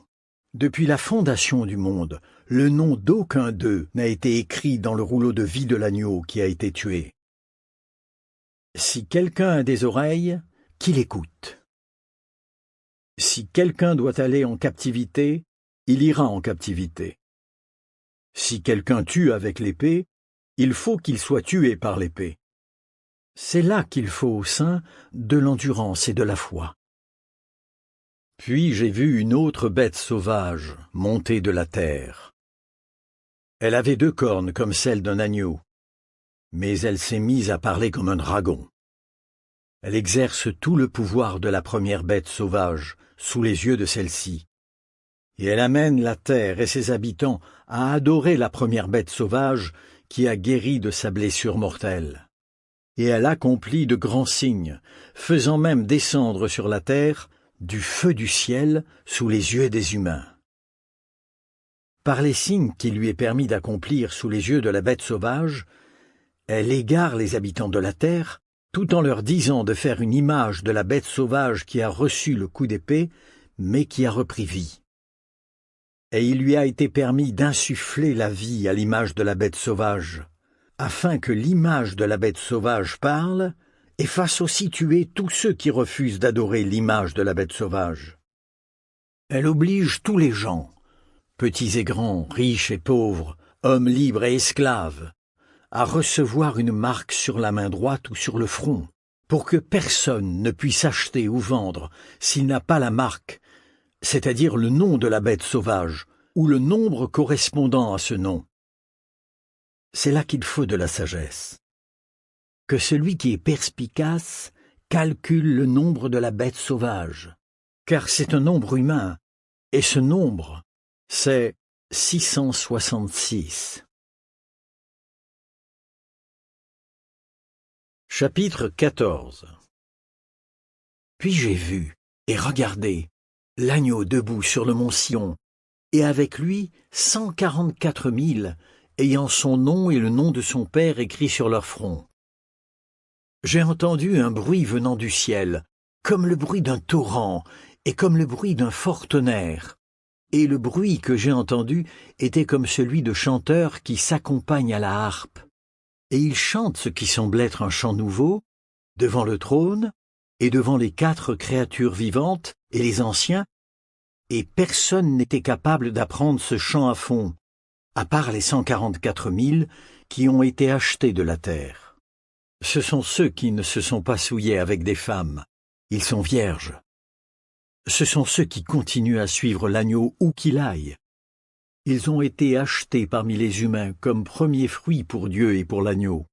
Depuis la fondation du monde, le nom d'aucun d'eux n'a été écrit dans le rouleau de vie de l'agneau qui a été tué. Si quelqu'un a des oreilles, qu'il écoute. Si quelqu'un doit aller en captivité, il ira en captivité. Si quelqu'un tue avec l'épée, il faut qu'il soit tué par l'épée. C'est là qu'il faut aux saints de l'endurance et de la foi. Puis j'ai vu une autre bête sauvage monter de la terre. Elle avait 2 cornes comme celles d'un agneau, mais elle s'est mise à parler comme un dragon. Elle exerce tout le pouvoir de la première bête sauvage sous les yeux de celle-ci. Et elle amène la terre et ses habitants à adorer la première bête sauvage qui a guéri de sa blessure mortelle. Et elle accomplit de grands signes, faisant même descendre sur la terre du feu du ciel sous les yeux des humains. Par les signes qu'il lui est permis d'accomplir sous les yeux de la bête sauvage, elle égare les habitants de la terre, tout en leur disant de faire une image de la bête sauvage qui a reçu le coup d'épée, mais qui a repris vie. Et il lui a été permis d'insuffler la vie à l'image de la bête sauvage, afin que l'image de la bête sauvage parle et fasse aussi tuer tous ceux qui refusent d'adorer l'image de la bête sauvage. Elle oblige tous les gens, petits et grands, riches et pauvres, hommes libres et esclaves, à recevoir une marque sur la main droite ou sur le front, pour que personne ne puisse acheter ou vendre s'il n'a pas la marque, c'est-à-dire le nom de la bête sauvage, ou le nombre correspondant à ce nom. C'est là qu'il faut de la sagesse. Que celui qui est perspicace calcule le nombre de la bête sauvage, car c'est un nombre humain, et ce nombre, c'est 666. Chapitre 14. Puis j'ai vu, et regardé, l'agneau debout sur le mont Sion, et avec lui 144 000, ayant son nom et le nom de son père écrits sur leur front. J'ai entendu un bruit venant du ciel, comme le bruit d'un torrent, et comme le bruit d'un fort tonnerre. Et le bruit que j'ai entendu était comme celui de chanteurs qui s'accompagnent à la harpe. Et ils chantent ce qui semble être un chant nouveau, devant le trône, et devant les 4 créatures vivantes et les anciens, et personne n'était capable d'apprendre ce chant à fond, à part les 144 000 qui ont été achetés de la terre. Ce sont ceux qui ne se sont pas souillés avec des femmes, ils sont vierges. Ce sont ceux qui continuent à suivre l'agneau où qu'il aille. Ils ont été achetés parmi les humains comme premiers fruits pour Dieu et pour l'agneau,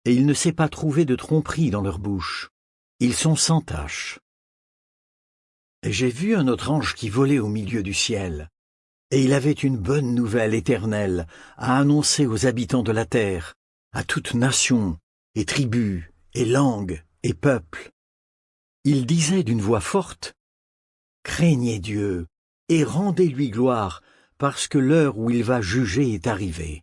et il ne s'est pas trouvé de tromperie dans leur bouche. Ils sont sans tache. Et j'ai vu un autre ange qui volait au milieu du ciel, et il avait une bonne nouvelle éternelle à annoncer aux habitants de la terre, à toute nation, et tribus, et langues, et peuples. Il disait d'une voix forte, craignez Dieu et rendez-lui gloire, parce que l'heure où il va juger est arrivée.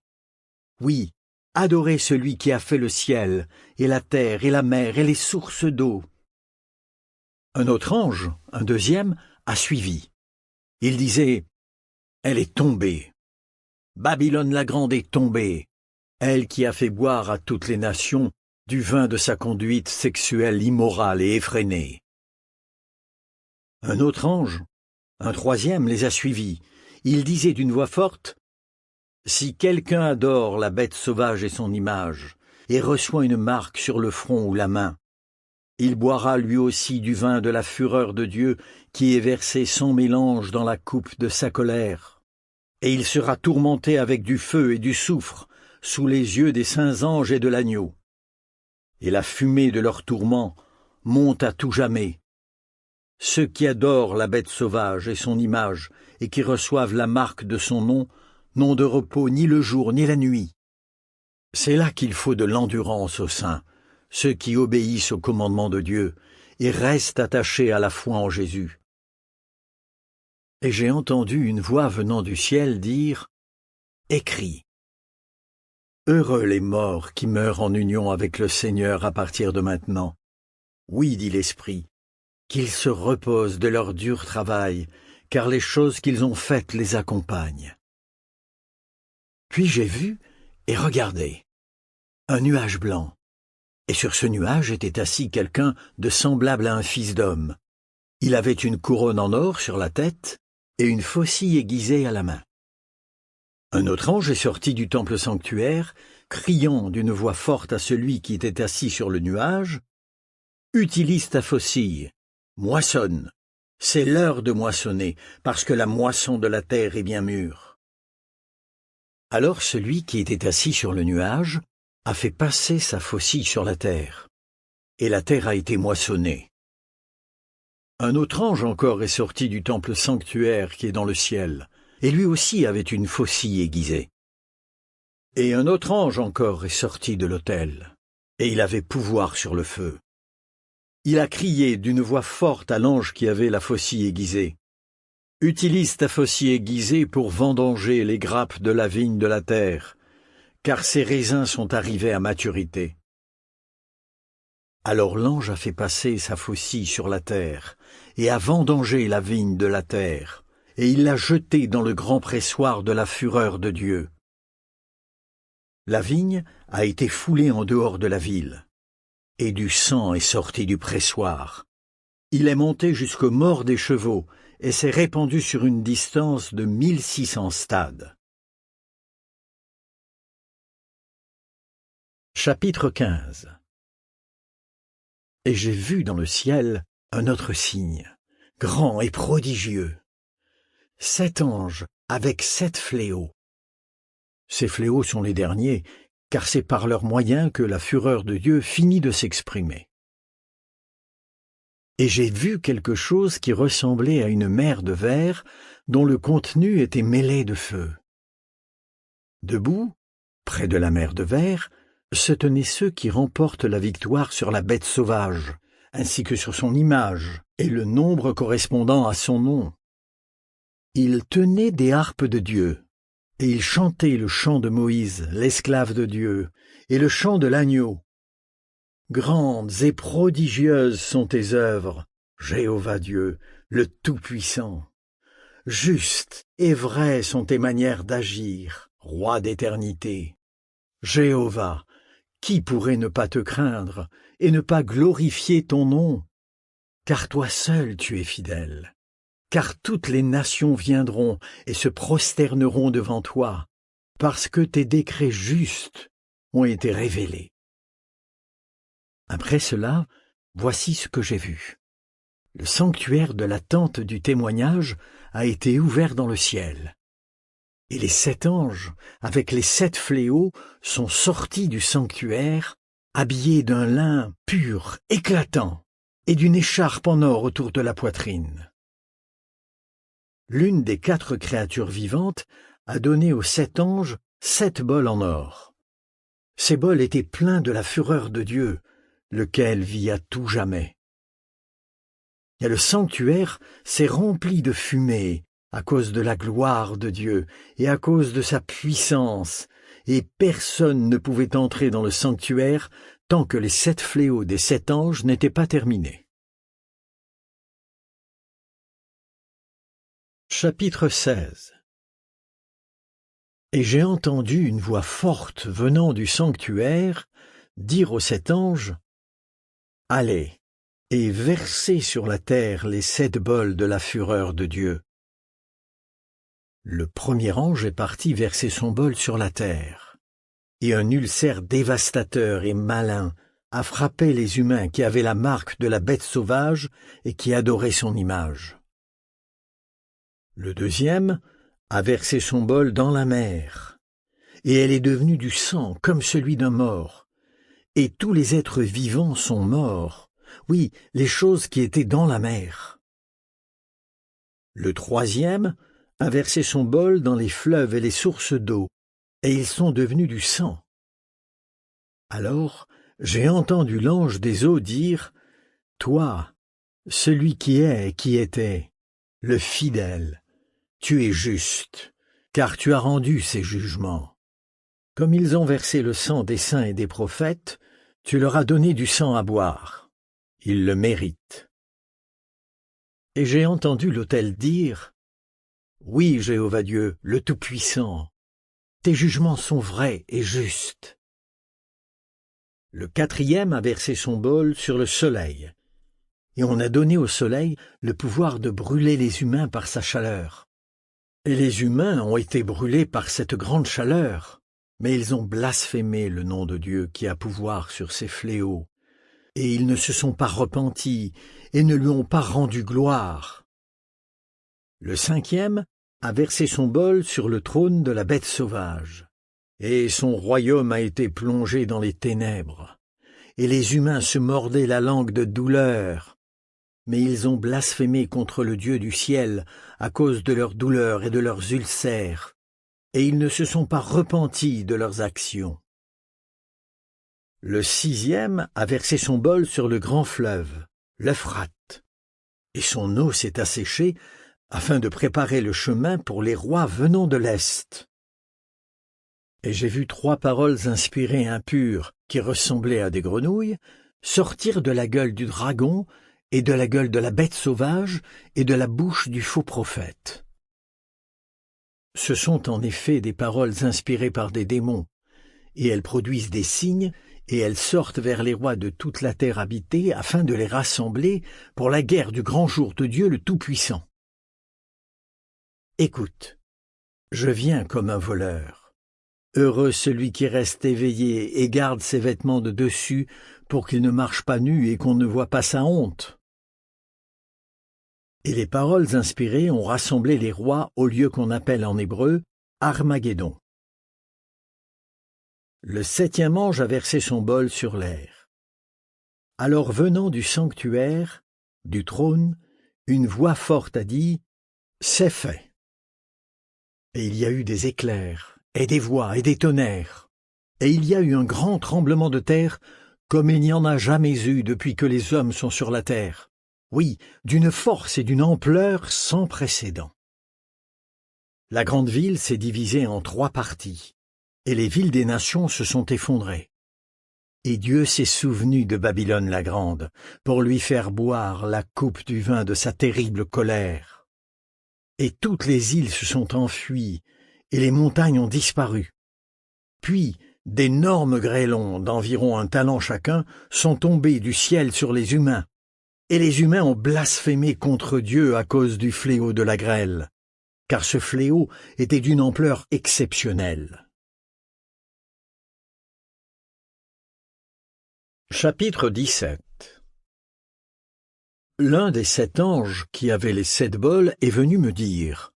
Oui, adorez celui qui a fait le ciel, et la terre, et la mer, et les sources d'eau. » Un autre ange, un deuxième, a suivi. Il disait, « Elle est tombée. Babylone la grande est tombée, elle qui a fait boire à toutes les nations du vin de sa conduite sexuelle immorale et effrénée. » Un autre ange, un troisième, les a suivis. Il disait d'une voix forte, « Si quelqu'un adore la bête sauvage et son image, et reçoit une marque sur le front ou la main, il boira lui aussi du vin de la fureur de Dieu qui est versé sans mélange dans la coupe de sa colère. Et il sera tourmenté avec du feu et du soufre, sous les yeux des saints anges et de l'agneau. Et la fumée de leur tourment monte à tout jamais. Ceux qui adorent la bête sauvage et son image, et qui reçoivent la marque de son nom, n'ont de repos ni le jour ni la nuit. C'est là qu'il faut de l'endurance aux saints, ceux qui obéissent au commandement de Dieu et restent attachés à la foi en Jésus. Et j'ai entendu une voix venant du ciel dire, « Écris. Heureux les morts qui meurent en union avec le Seigneur à partir de maintenant. Oui, dit l'Esprit, qu'ils se reposent de leur dur travail, car les choses qu'ils ont faites les accompagnent. » Puis j'ai vu et regardé un nuage blanc, et sur ce nuage était assis quelqu'un de semblable à un fils d'homme. Il avait une couronne en or sur la tête et une faucille aiguisée à la main. Un autre ange est sorti du temple sanctuaire, criant d'une voix forte à celui qui était assis sur le nuage, « Utilise ta faucille, moissonne, c'est l'heure de moissonner, parce que la moisson de la terre est bien mûre. » Alors celui qui était assis sur le nuage a fait passer sa faucille sur la terre, et la terre a été moissonnée. Un autre ange encore est sorti du temple sanctuaire qui est dans le ciel, et lui aussi avait une faucille aiguisée. Et un autre ange encore est sorti de l'autel, et il avait pouvoir sur le feu. Il a crié d'une voix forte à l'ange qui avait la faucille aiguisée, « Utilise ta faucille aiguisée pour vendanger les grappes de la vigne de la terre, car ses raisins sont arrivés à maturité. » Alors l'ange a fait passer sa faucille sur la terre, et a vendangé la vigne de la terre, et il l'a jetée dans le grand pressoir de la fureur de Dieu. La vigne a été foulée en dehors de la ville, et du sang est sorti du pressoir. Il est monté jusqu'aux morts des chevaux, et s'est répandu sur une distance de 1600 stades. Chapitre 15. Et j'ai vu dans le ciel un autre signe, grand et prodigieux. 7 anges avec 7 fléaux. Ces fléaux sont les derniers, car c'est par leurs moyens que la fureur de Dieu finit de s'exprimer. Et j'ai vu quelque chose qui ressemblait à une mer de verre dont le contenu était mêlé de feu. Debout, près de la mer de verre, se tenaient ceux qui remportent la victoire sur la bête sauvage, ainsi que sur son image, et le nombre correspondant à son nom. Ils tenaient des harpes de Dieu, et ils chantaient le chant de Moïse, l'esclave de Dieu, et le chant de l'agneau. Grandes et prodigieuses sont tes œuvres, Jéhovah Dieu, le Tout-Puissant. Justes et vraies sont tes manières d'agir, Roi d'éternité. Jéhovah, qui pourrait ne pas te craindre et ne pas glorifier ton nom? Car toi seul tu es fidèle. Car toutes les nations viendront et se prosterneront devant toi, parce que tes décrets justes ont été révélés. Après cela, voici ce que j'ai vu. Le sanctuaire de la tente du témoignage a été ouvert dans le ciel. Et les 7 anges, avec les 7 fléaux, sont sortis du sanctuaire, habillés d'un lin pur, éclatant, et d'une écharpe en or autour de la poitrine. L'une des 4 créatures vivantes a donné aux 7 anges 7 bols en or. Ces bols étaient pleins de la fureur de Dieu, lequel vit à tout jamais. Et le sanctuaire s'est rempli de fumée à cause de la gloire de Dieu et à cause de sa puissance, et personne ne pouvait entrer dans le sanctuaire tant que les 7 fléaux des 7 anges n'étaient pas terminés. Chapitre 16. Et j'ai entendu une voix forte venant du sanctuaire dire aux 7 anges: « Allez, et versez sur la terre les 7 bols de la fureur de Dieu. » Le premier ange est parti verser son bol sur la terre, et un ulcère dévastateur et malin a frappé les humains qui avaient la marque de la bête sauvage et qui adoraient son image. Le deuxième a versé son bol dans la mer, et elle est devenue du sang comme celui d'un mort, et tous les êtres vivants sont morts, oui, les choses qui étaient dans la mer. Le troisième a versé son bol dans les fleuves et les sources d'eau, et ils sont devenus du sang. Alors j'ai entendu l'ange des eaux dire: « Toi, celui qui est et qui était, le fidèle, tu es juste, car tu as rendu ces jugements. Comme ils ont versé le sang des saints et des prophètes, tu leur as donné du sang à boire. Ils le méritent. » Et j'ai entendu l'autel dire: « Oui, Jéhovah Dieu, le Tout-Puissant, tes jugements sont vrais et justes. » Le quatrième a versé son bol sur le soleil, et on a donné au soleil le pouvoir de brûler les humains par sa chaleur. Et les humains ont été brûlés par cette grande chaleur, mais ils ont blasphémé le nom de Dieu qui a pouvoir sur ces fléaux, et ils ne se sont pas repentis et ne lui ont pas rendu gloire. Le cinquième a versé son bol sur le trône de la bête sauvage, et son royaume a été plongé dans les ténèbres, et les humains se mordaient la langue de douleur. Mais ils ont blasphémé contre le Dieu du ciel à cause de leurs douleurs et de leurs ulcères, et ils ne se sont pas repentis de leurs actions. Le sixième a versé son bol sur le grand fleuve, l'Euphrate, et son eau s'est asséchée afin de préparer le chemin pour les rois venant de l'Est. Et j'ai vu 3 paroles inspirées impures qui ressemblaient à des grenouilles sortir de la gueule du dragon et de la gueule de la bête sauvage et de la bouche du faux prophète. Ce sont en effet des paroles inspirées par des démons, et elles produisent des signes, et elles sortent vers les rois de toute la terre habitée afin de les rassembler pour la guerre du grand jour de Dieu le Tout-Puissant. Écoute, je viens comme un voleur. Heureux celui qui reste éveillé et garde ses vêtements de dessus pour qu'il ne marche pas nu et qu'on ne voit pas sa honte. » Et les paroles inspirées ont rassemblé les rois au lieu qu'on appelle en hébreu Armageddon. Le 7e ange a versé son bol sur l'air. Alors venant du sanctuaire, du trône, une voix forte a dit: « C'est fait. » Et il y a eu des éclairs, et des voix, et des tonnerres. Et il y a eu un grand tremblement de terre, comme il n'y en a jamais eu depuis que les hommes sont sur la terre. Oui, d'une force et d'une ampleur sans précédent. La grande ville s'est divisée en 3 parties, et les villes des nations se sont effondrées. Et Dieu s'est souvenu de Babylone la grande, pour lui faire boire la coupe du vin de sa terrible colère. Et toutes les îles se sont enfuies, et les montagnes ont disparu. Puis d'énormes grêlons d'environ 1 talent chacun sont tombés du ciel sur les humains, et les humains ont blasphémé contre Dieu à cause du fléau de la grêle, car ce fléau était d'une ampleur exceptionnelle. Chapitre 17. L'un des 7 anges qui avaient les 7 bols est venu me dire: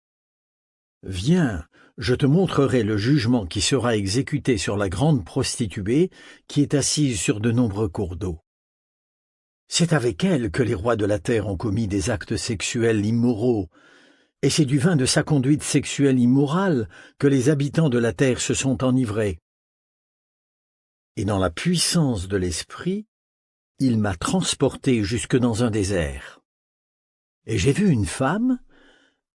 « Viens, je te montrerai le jugement qui sera exécuté sur la grande prostituée qui est assise sur de nombreux cours d'eau. C'est avec elle que les rois de la terre ont commis des actes sexuels immoraux, et c'est du vin de sa conduite sexuelle immorale que les habitants de la terre se sont enivrés. Et dans la puissance de l'Esprit, il m'a transporté jusque dans un désert. Et j'ai vu une femme,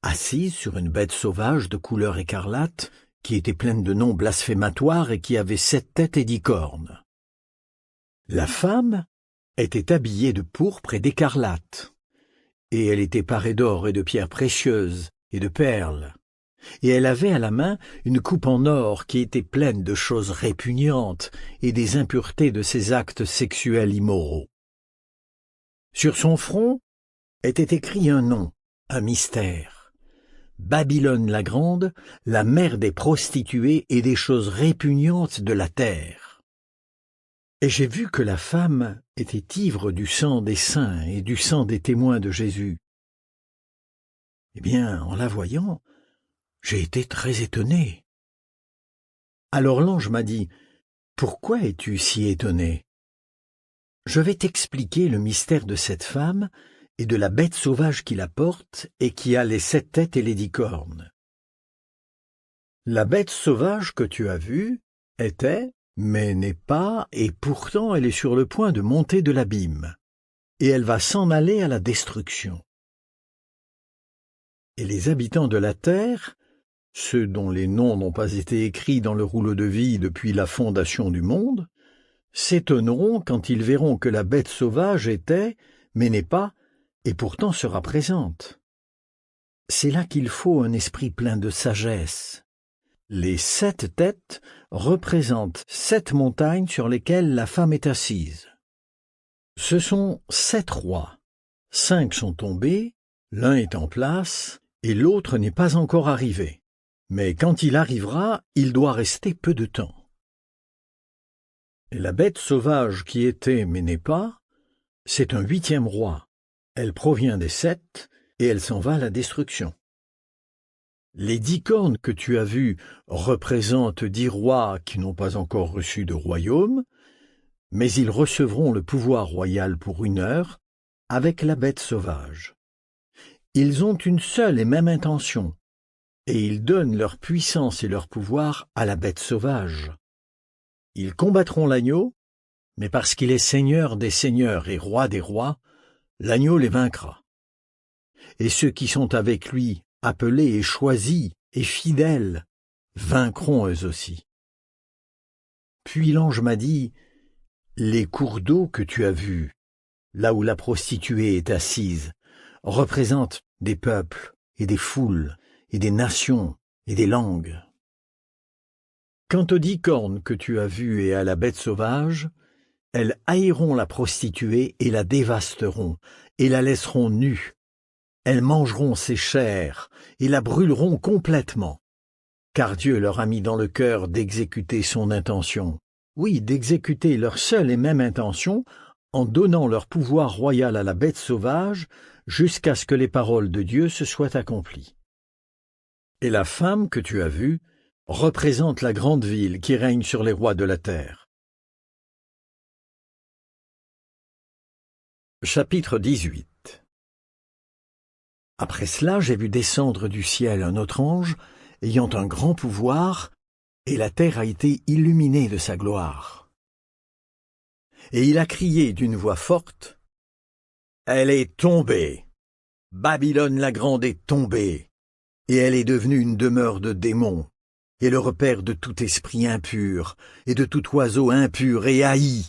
assise sur une bête sauvage de couleur écarlate, qui était pleine de noms blasphématoires et qui avait 7 têtes et 10 cornes. La femme était habillée de pourpre et d'écarlate, et elle était parée d'or et de pierres précieuses et de perles, et elle avait à la main une coupe en or qui était pleine de choses répugnantes et des impuretés de ses actes sexuels immoraux. Sur son front était écrit un nom, un mystère. Babylone la grande, la mère des prostituées et des choses répugnantes de la terre. Et j'ai vu que la femme était ivre du sang des saints et du sang des témoins de Jésus. Eh bien, en la voyant, j'ai été très étonné. Alors l'ange m'a dit, « Pourquoi es-tu si étonné ? Je vais t'expliquer le mystère de cette femme et de la bête sauvage qui la porte et qui a les 7 têtes et les 10 cornes. La bête sauvage que tu as vue était, mais n'est pas, et pourtant elle est sur le point de monter de l'abîme, et elle va s'en aller à la destruction. Et les habitants de la terre, ceux dont les noms n'ont pas été écrits dans le rouleau de vie depuis la fondation du monde, s'étonneront quand ils verront que la bête sauvage était, mais n'est pas, et pourtant sera présente. C'est là qu'il faut un esprit plein de sagesse. Les 7 têtes représentent 7 montagnes sur lesquelles la femme est assise. Ce sont 7 rois. 5 sont tombés, l'un est en place, et l'autre n'est pas encore arrivé. Mais quand il arrivera, il doit rester peu de temps. Et la bête sauvage qui était mais n'est pas, c'est un 8e roi. Elle provient des 7, et elle s'en va à la destruction. Les 10 cornes que tu as vues représentent 10 rois qui n'ont pas encore reçu de royaume, mais ils recevront le pouvoir royal pour 1 heure avec la bête sauvage. Ils ont une seule et même intention, et ils donnent leur puissance et leur pouvoir à la bête sauvage. Ils combattront l'agneau, mais parce qu'il est Seigneur des seigneurs et Roi des rois, l'agneau les vaincra. Et ceux qui sont avec lui, appelés et choisis et fidèles, vaincront eux aussi. Puis l'ange m'a dit, « Les cours d'eau que tu as vus, là où la prostituée est assise, représentent des peuples et des foules et des nations et des langues. Quant aux 10 cornes que tu as vues et à la bête sauvage, elles haïront la prostituée et la dévasteront, et la laisseront nue. Elles mangeront ses chairs et la brûleront complètement, car Dieu leur a mis dans le cœur d'exécuter son intention. Oui, d'exécuter leur seule et même intention, en donnant leur pouvoir royal à la bête sauvage, jusqu'à ce que les paroles de Dieu se soient accomplies. Et la femme que tu as vue représente la grande ville qui règne sur les rois de la terre. Chapitre 18. Après cela, j'ai vu descendre du ciel un autre ange, ayant un grand pouvoir, et la terre a été illuminée de sa gloire. Et il a crié d'une voix forte, « Elle est tombée! Babylone la grande est tombée, et elle est devenue une demeure de démons, et le repère de tout esprit impur, et de tout oiseau impur et haï.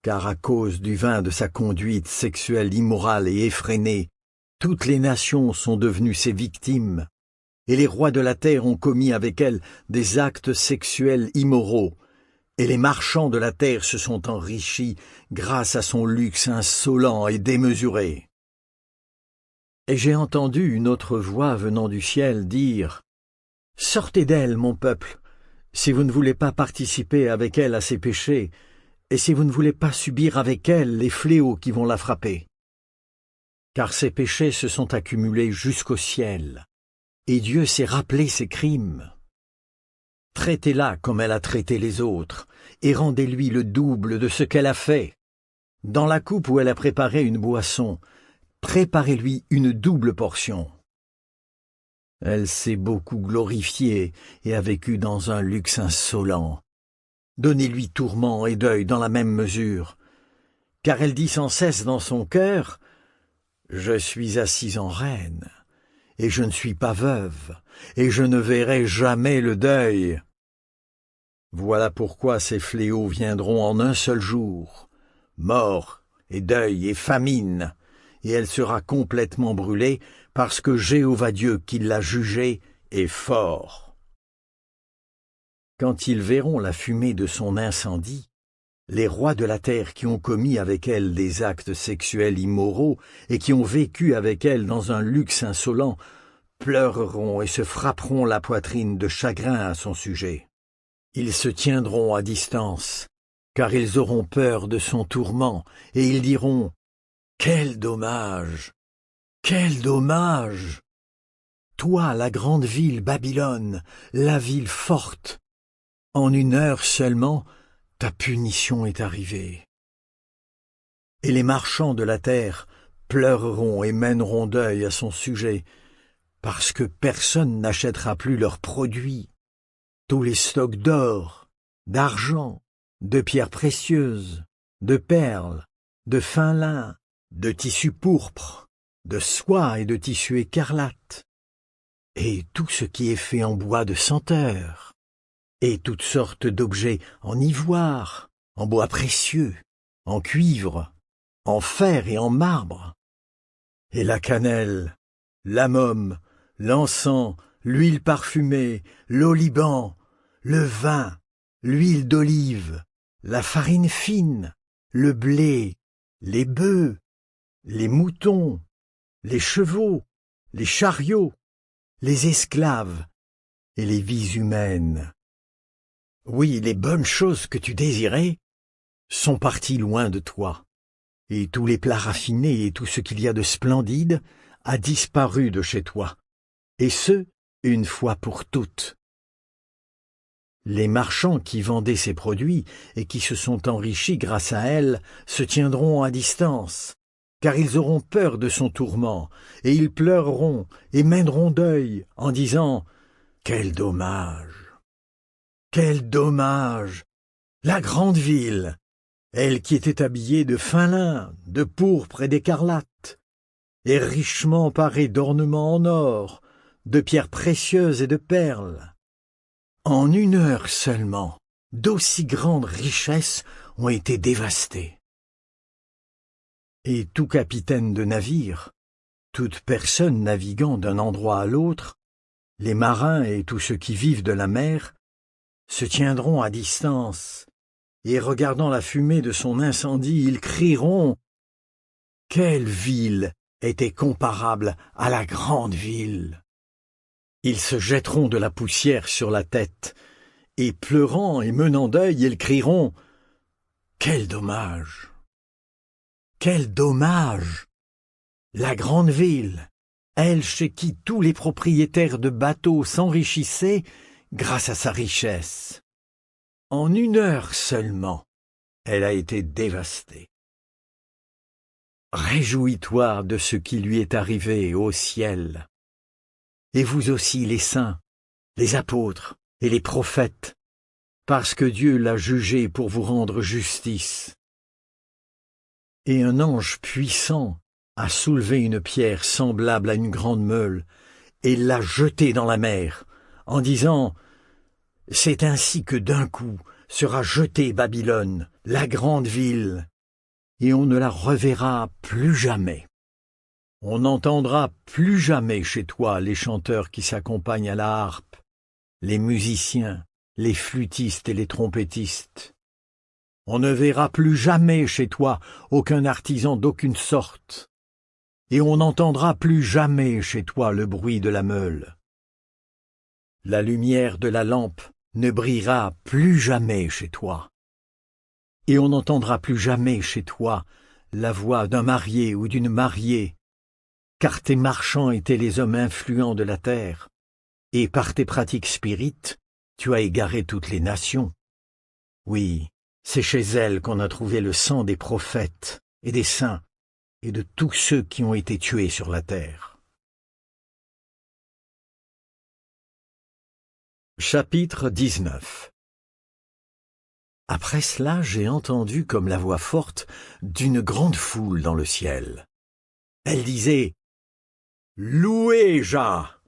Car à cause du vin de sa conduite sexuelle immorale et effrénée, toutes les nations sont devenues ses victimes, et les rois de la terre ont commis avec elle des actes sexuels immoraux, et les marchands de la terre se sont enrichis grâce à son luxe insolent et démesuré. Et j'ai entendu une autre voix venant du ciel dire « Sortez d'elle, mon peuple, si vous ne voulez pas participer avec elle à ses péchés, et si vous ne voulez pas subir avec elle les fléaux qui vont la frapper. Car ses péchés se sont accumulés jusqu'au ciel, et Dieu s'est rappelé ses crimes. Traitez-la comme elle a traité les autres, et rendez-lui le double de ce qu'elle a fait. Dans la coupe où elle a préparé une boisson, préparez-lui une double portion. Elle s'est beaucoup glorifiée et a vécu dans un luxe insolent. Donnez-lui tourment et deuil dans la même mesure, car elle dit sans cesse dans son cœur, Je suis assise en reine, et je ne suis pas veuve, et je ne verrai jamais le deuil. Voilà pourquoi ces fléaux viendront en un seul jour, mort et deuil et famine, et elle sera complètement brûlée, parce que Jéhovah Dieu qui l'a jugée est fort. Quand ils verront la fumée de son incendie, les rois de la terre qui ont commis avec elle des actes sexuels immoraux et qui ont vécu avec elle dans un luxe insolent, pleureront et se frapperont la poitrine de chagrin à son sujet. Ils se tiendront à distance, car ils auront peur de son tourment, et ils diront « Quel dommage! Quel dommage! Toi, la grande ville Babylone, la ville forte, en une heure seulement, ta punition est arrivée. » Et les marchands de la terre pleureront et mèneront deuil à son sujet, parce que personne n'achètera plus leurs produits. Tous les stocks d'or, d'argent, de pierres précieuses, de perles, de fin lin, de tissu pourpre, de soie et de tissu écarlate, et tout ce qui est fait en bois de senteur, et toutes sortes d'objets en ivoire, en bois précieux, en cuivre, en fer et en marbre, et la cannelle, l'amum, l'encens, l'huile parfumée, l'oliban, le vin, l'huile d'olive, la farine fine, le blé, les bœufs, les moutons, les chevaux, les chariots, les esclaves et les vies humaines. Oui, les bonnes choses que tu désirais sont parties loin de toi, et tous les plats raffinés et tout ce qu'il y a de splendide a disparu de chez toi, et ce, une fois pour toutes. Les marchands qui vendaient ces produits et qui se sont enrichis grâce à elle se tiendront à distance, car ils auront peur de son tourment, et ils pleureront et mèneront deuil en disant « Quel dommage! Quel dommage! La grande ville, elle qui était habillée de fin lin, de pourpre et d'écarlate, et richement parée d'ornements en or, de pierres précieuses et de perles. En une heure seulement, d'aussi grandes richesses ont été dévastées. Et tout capitaine de navire, toute personne naviguant d'un endroit à l'autre, les marins et tous ceux qui vivent de la mer, se tiendront à distance, et regardant la fumée de son incendie, ils crieront « Quelle ville était comparable à la grande ville !» Ils se jetteront de la poussière sur la tête, et pleurant et menant deuil, ils crieront « Quel dommage! Quel dommage! La grande ville, elle chez qui tous les propriétaires de bateaux s'enrichissaient grâce à sa richesse. En une heure seulement, elle a été dévastée. Réjouis-toi de ce qui lui est arrivé au ciel. Et vous aussi les saints, les apôtres et les prophètes, parce que Dieu l'a jugé pour vous rendre justice. Et un ange puissant a soulevé une pierre semblable à une grande meule et l'a jetée dans la mer, en disant « C'est ainsi que d'un coup sera jetée Babylone, la grande ville, et on ne la reverra plus jamais. » On n'entendra plus jamais chez toi les chanteurs qui s'accompagnent à la harpe, les musiciens, les flûtistes et les trompettistes. On ne verra plus jamais chez toi aucun artisan d'aucune sorte, et on n'entendra plus jamais chez toi le bruit de la meule. La lumière de la lampe ne brillera plus jamais chez toi, et on n'entendra plus jamais chez toi la voix d'un marié ou d'une mariée, car tes marchands étaient les hommes influents de la terre, et par tes pratiques spirites, tu as égaré toutes les nations. Oui, c'est chez elles qu'on a trouvé le sang des prophètes et des saints, et de tous ceux qui ont été tués sur la terre. Chapitre 19. Après cela, j'ai entendu comme la voix forte d'une grande foule dans le ciel. Elle disait « Louez Jah !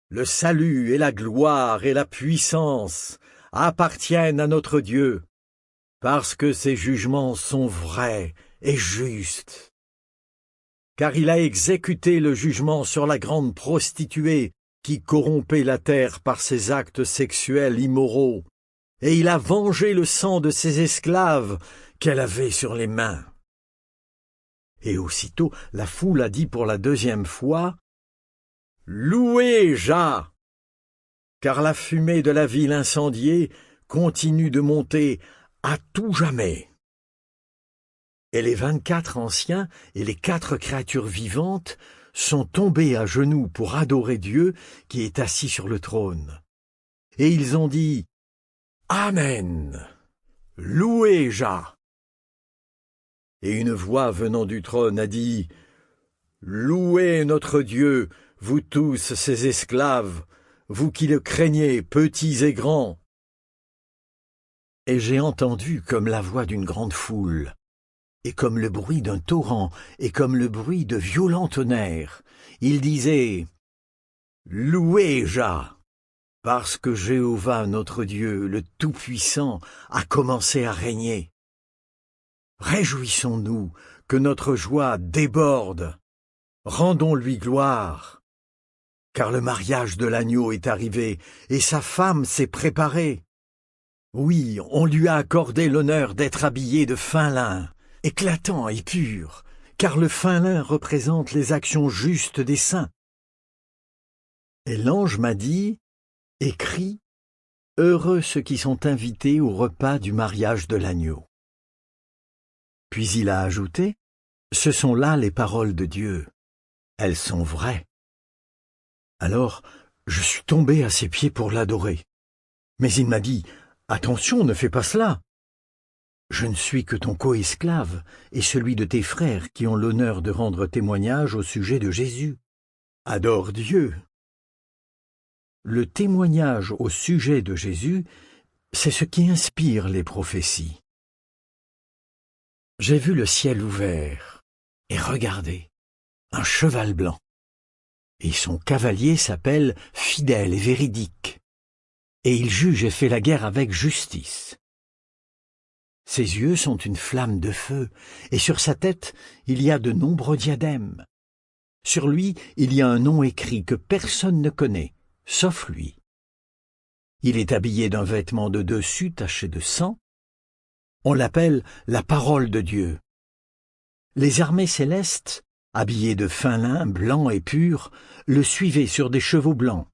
Le salut et la gloire et la puissance appartiennent à notre Dieu, parce que ses jugements sont vrais et justes. Car il a exécuté le jugement sur la grande prostituée qui corrompait la terre par ses actes sexuels immoraux, et il a vengé le sang de ses esclaves qu'elle avait sur les mains. » Et aussitôt la foule a dit pour la deuxième fois « Louez Jah ! Car la fumée de la ville incendiée continue de monter à tout jamais. » Et les 24 anciens et les 4 créatures vivantes sont tombés à genoux pour adorer Dieu qui est assis sur le trône. Et ils ont dit « Amen ! Louez Jah ! » Et une voix venant du trône a dit « Louez notre Dieu, vous tous ses esclaves, vous qui le craignez, petits et grands. » Et j'ai entendu comme la voix d'une grande foule, et comme le bruit d'un torrent, et comme le bruit de violents tonnerres. Il disait « Louez Jah, parce que Jéhovah notre Dieu, le Tout-Puissant, a commencé à régner. Réjouissons-nous que notre joie déborde. Rendons-lui gloire. Car le mariage de l'agneau est arrivé, et sa femme s'est préparée. Oui, on lui a accordé l'honneur d'être habillé de fin lin, éclatant et pur, car le fin lin représente les actions justes des saints. Et l'ange m'a dit, écris, heureux ceux qui sont invités au repas du mariage de l'agneau. Puis il a ajouté, ce sont là les paroles de Dieu. Elles sont vraies. Alors, je suis tombé à ses pieds pour l'adorer. Mais il m'a dit, attention, ne fais pas cela. Je ne suis que ton coesclave et celui de tes frères qui ont l'honneur de rendre témoignage au sujet de Jésus. Adore Dieu. Le témoignage au sujet de Jésus, c'est ce qui inspire les prophéties. J'ai vu le ciel ouvert, et regardez, un cheval blanc. Et son cavalier s'appelle Fidèle et Véridique, et il juge et fait la guerre avec justice. Ses yeux sont une flamme de feu, et sur sa tête il y a de nombreux diadèmes. Sur lui il y a un nom écrit que personne ne connaît, sauf lui. Il est habillé d'un vêtement de dessus taché de sang. On l'appelle la parole de Dieu. Les armées célestes, habillées de fin lin blanc et pur, le suivaient sur des chevaux blancs.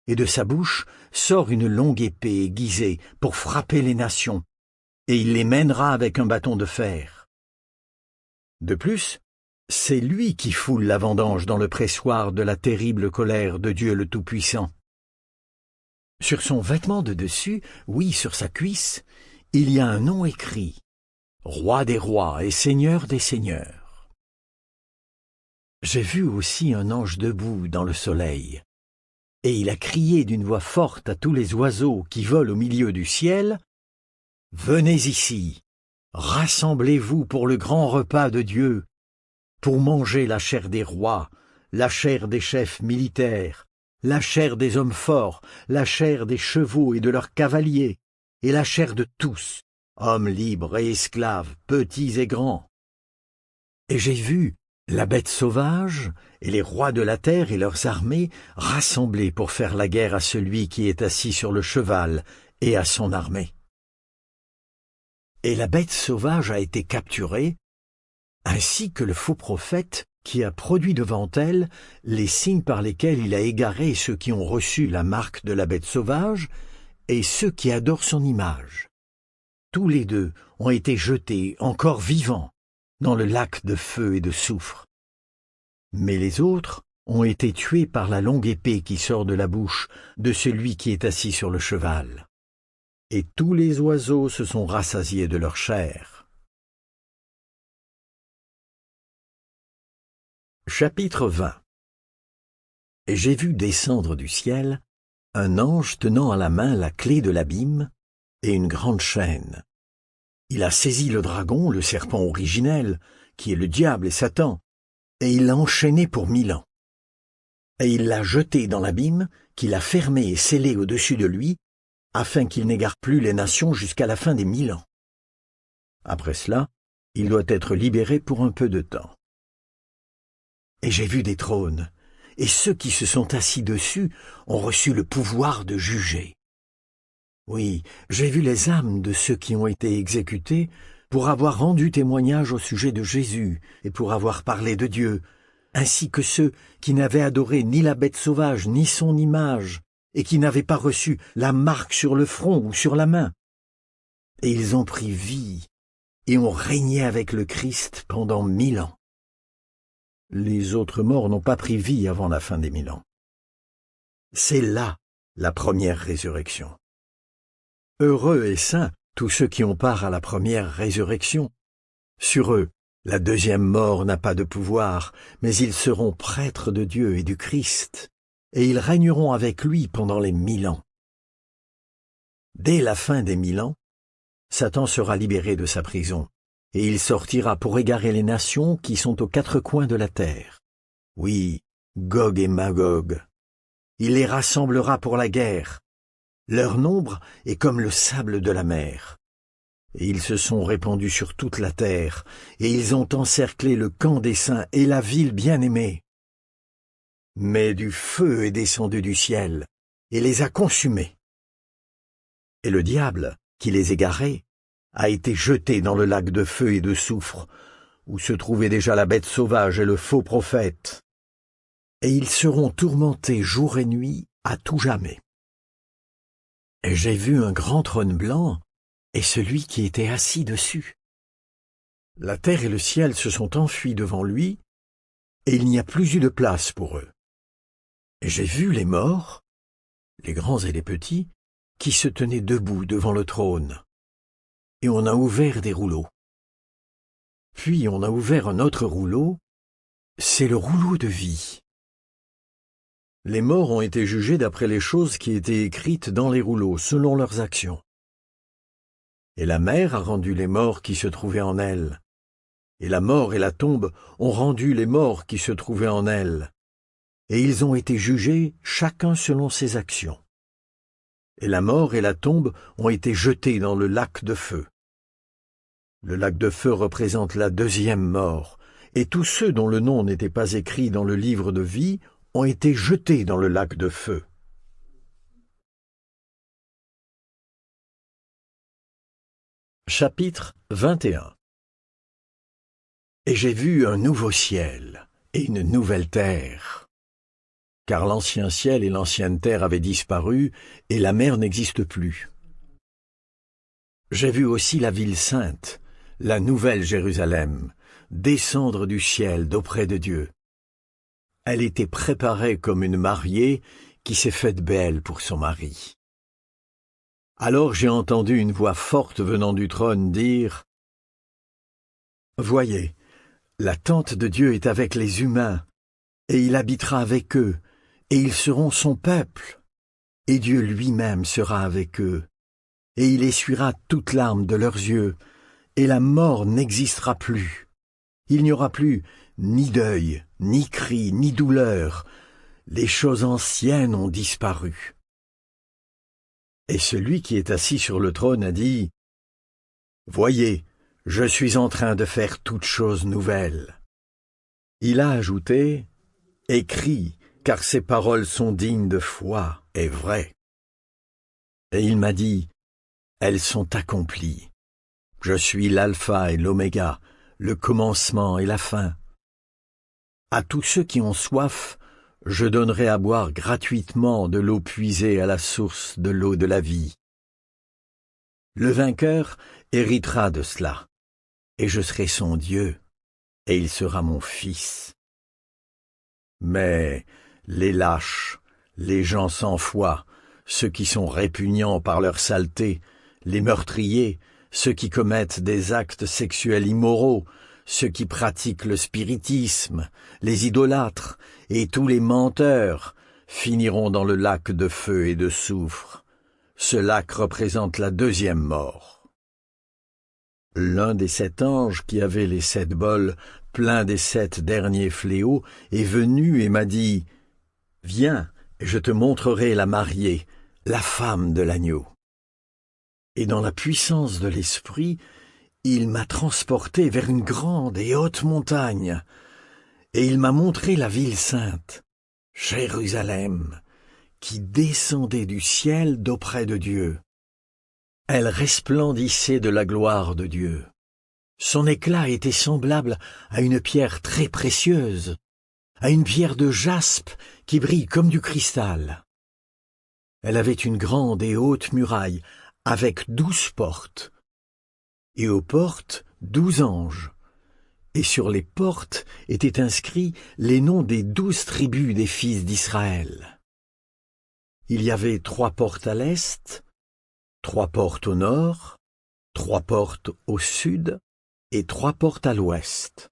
Et de sa bouche sort une longue épée aiguisée pour frapper les nations, et il les mènera avec un bâton de fer. De plus, c'est lui qui foule la vendange dans le pressoir de la terrible colère de Dieu le Tout-Puissant. Sur son vêtement de dessus, oui, sur sa cuisse, il y a un nom écrit, Roi des rois et Seigneur des seigneurs. J'ai vu aussi un ange debout dans le soleil, et il a crié d'une voix forte à tous les oiseaux qui volent au milieu du ciel, « Venez ici, rassemblez-vous pour le grand repas de Dieu, pour manger la chair des rois, la chair des chefs militaires, la chair des hommes forts, la chair des chevaux et de leurs cavaliers, et la chair de tous, hommes libres et esclaves, petits et grands. Et j'ai vu la bête sauvage et les rois de la terre et leurs armées rassemblés pour faire la guerre à celui qui est assis sur le cheval et à son armée. Et la bête sauvage a été capturée, ainsi que le faux prophète qui a produit devant elle les signes par lesquels il a égaré ceux qui ont reçu la marque de la bête sauvage et ceux qui adorent son image. Tous les deux ont été jetés, encore vivants, dans le lac de feu et de soufre. Mais les autres ont été tués par la longue épée qui sort de la bouche de celui qui est assis sur le cheval. Et tous les oiseaux se sont rassasiés de leur chair. Chapitre 20. Et j'ai vu descendre du ciel un ange tenant à la main la clé de l'abîme et une grande chaîne. Il a saisi le dragon, le serpent originel, qui est le diable et Satan, et il l'a enchaîné pour 1000 ans. Et il l'a jeté dans l'abîme, qu'il a fermé et scellé au-dessus de lui, afin qu'il n'égare plus les nations jusqu'à la fin des 1000 ans. Après cela, il doit être libéré pour un peu de temps. Et j'ai vu des trônes, et ceux qui se sont assis dessus ont reçu le pouvoir de juger. Oui, j'ai vu les âmes de ceux qui ont été exécutés pour avoir rendu témoignage au sujet de Jésus et pour avoir parlé de Dieu, ainsi que ceux qui n'avaient adoré ni la bête sauvage ni son image, et qui n'avaient pas reçu la marque sur le front ou sur la main. Et ils ont pris vie et ont régné avec le Christ pendant 1000 ans. Les autres morts n'ont pas pris vie avant la fin des 1000 ans. C'est là la première résurrection. Heureux et saints tous ceux qui ont part à la première résurrection. Sur eux, la deuxième mort n'a pas de pouvoir, mais ils seront prêtres de Dieu et du Christ, et ils régneront avec lui pendant les 1000 ans. Dès la fin des 1000 ans, Satan sera libéré de sa prison, et il sortira pour égarer les nations qui sont aux 4 coins de la terre. Oui, Gog et Magog. Il les rassemblera pour la guerre. Leur nombre est comme le sable de la mer. Et ils se sont répandus sur toute la terre, et ils ont encerclé le camp des saints et la ville bien-aimée. Mais du feu est descendu du ciel, et les a consumés. Et le diable, qui les égarait, a été jeté dans le lac de feu et de soufre, où se trouvaient déjà la bête sauvage et le faux prophète. Et ils seront tourmentés jour et nuit à tout jamais. Et j'ai vu un grand trône blanc, et celui qui était assis dessus. La terre et le ciel se sont enfuis devant lui, et il n'y a plus eu de place pour eux. Et j'ai vu les morts, les grands et les petits, qui se tenaient debout devant le trône. Et on a ouvert des rouleaux. Puis on a ouvert un autre rouleau, c'est le rouleau de vie. Les morts ont été jugés d'après les choses qui étaient écrites dans les rouleaux, selon leurs actions. Et la mer a rendu les morts qui se trouvaient en elle. Et la mort et la tombe ont rendu les morts qui se trouvaient en elle. Et ils ont été jugés chacun selon ses actions. Et la mort et la tombe ont été jetés dans le lac de feu. Le lac de feu représente la deuxième mort, et tous ceux dont le nom n'était pas écrit dans le livre de vie ont été jetés dans le lac de feu. Chapitre 21. Et j'ai vu un nouveau ciel et une nouvelle terre. Car l'ancien ciel et l'ancienne terre avaient disparu, et la mer n'existe plus. J'ai vu aussi la ville sainte, la nouvelle Jérusalem, descendre du ciel d'auprès de Dieu. Elle était préparée comme une mariée qui s'est faite belle pour son mari. Alors j'ai entendu une voix forte venant du trône dire « Voyez, la tente de Dieu est avec les humains, et il habitera avec eux, et ils seront son peuple, et Dieu lui-même sera avec eux, et il essuiera toute larme de leurs yeux, et la mort n'existera plus. Il n'y aura plus ni deuil, ni cri, ni douleur. Les choses anciennes ont disparu. » Et celui qui est assis sur le trône a dit « Voyez, je suis en train de faire toutes choses nouvelles. » Il a ajouté « Écris, car ces paroles sont dignes de foi et vraies. » Et il m'a dit « Elles sont accomplies. Je suis l'alpha et l'oméga, le commencement et la fin. À tous ceux qui ont soif, je donnerai à boire gratuitement de l'eau puisée à la source de l'eau de la vie. Le vainqueur héritera de cela, et je serai son Dieu, et il sera mon fils. Mais les lâches, les gens sans foi, ceux qui sont répugnants par leur saleté, les meurtriers, ceux qui commettent des actes sexuels immoraux, ceux qui pratiquent le spiritisme, les idolâtres et tous les menteurs finiront dans le lac de feu et de soufre. Ce lac représente la deuxième mort. L'un des 7 anges qui avaient les 7 bols plein des 7 derniers fléaux, est venu et m'a dit « Viens, et je te montrerai la mariée, la femme de l'agneau. » Et dans la puissance de l'Esprit, il m'a transporté vers une grande et haute montagne, et il m'a montré la ville sainte, Jérusalem, qui descendait du ciel d'auprès de Dieu. Elle resplendissait de la gloire de Dieu. Son éclat était semblable à une pierre très précieuse, à une pierre de jaspe qui brille comme du cristal. Elle avait une grande et haute muraille avec 12 portes, et aux portes 12 anges, et sur les portes étaient inscrits les noms des 12 tribus des fils d'Israël. Il y avait 3 portes à l'est, 3 portes au nord, 3 portes au sud et 3 portes à l'ouest.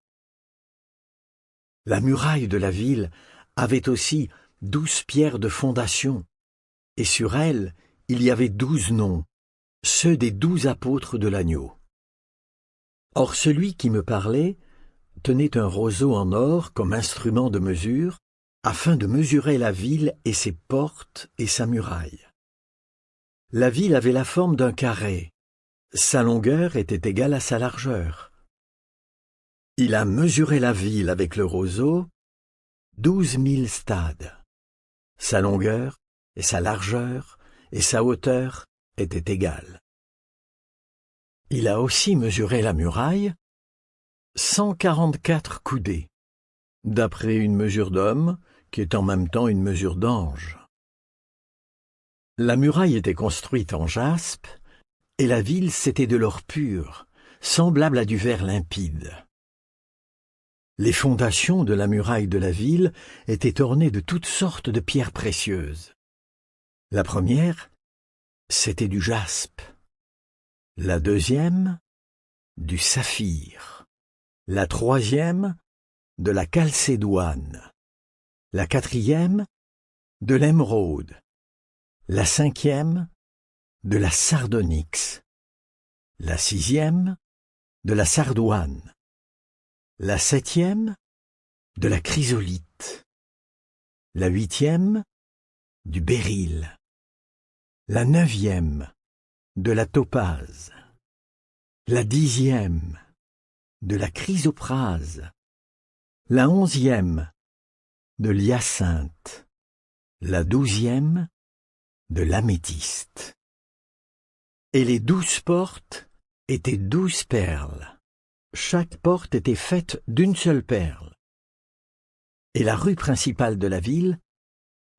La muraille de la ville avait aussi 12 pierres de fondation, et sur elles il y avait 12 noms, ceux des 12 apôtres de l'agneau. Or celui qui me parlait tenait un roseau en or comme instrument de mesure, afin de mesurer la ville et ses portes et sa muraille. La ville avait la forme d'un carré. Sa longueur était égale à sa largeur. Il a mesuré la ville avec le roseau, 12 000 stades. Sa longueur et sa largeur et sa hauteur étaient égales. Il a aussi mesuré la muraille, 144 coudées, d'après une mesure d'homme, qui est en même temps une mesure d'ange. La muraille était construite en jaspe, et la ville c'était de l'or pur, semblable à du verre limpide. Les fondations de la muraille de la ville étaient ornées de toutes sortes de pierres précieuses. La première, c'était du jaspe. La deuxième, du saphir. La troisième, de la chalcédoine. La quatrième, de l'émeraude. La cinquième, de la sardonyx. La sixième, de la sardoine. La septième, de la chrysolite. La huitième, du béryl. La neuvième, de la topaze. La dixième, de la chrysoprase. La onzième, de l'hyacinthe. La douzième, de l'améthyste. Et les 12 portes étaient 12 perles. Chaque porte était faite d'une seule perle. Et la rue principale de la ville,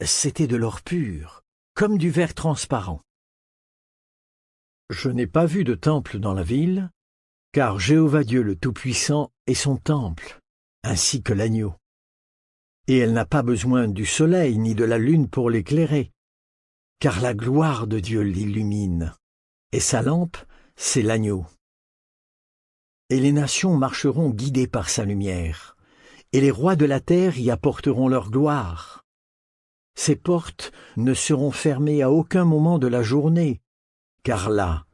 c'était de l'or pur, comme du verre transparent. Je n'ai pas vu de temple dans la ville, car Jéhovah Dieu le Tout-Puissant est son temple, ainsi que l'agneau. Et elle n'a pas besoin du soleil ni de la lune pour l'éclairer, car la gloire de Dieu l'illumine, et sa lampe, c'est l'agneau. Et les nations marcheront guidées par sa lumière, et les rois de la terre y apporteront leur gloire. Ses portes ne seront fermées à aucun moment de la journée, car là,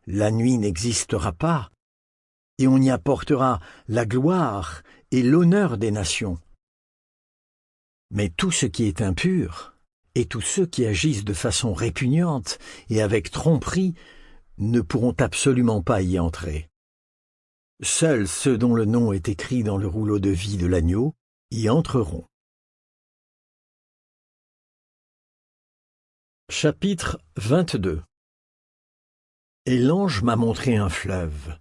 la nuit n'existera pas, et on y apportera la gloire et l'honneur des nations. Mais tout ce qui est impur, et tous ceux qui agissent de façon répugnante et avec tromperie, ne pourront absolument pas y entrer. Seuls ceux dont le nom est écrit dans le rouleau de vie de l'agneau y entreront. Chapitre 22. Et l'ange m'a montré un fleuve,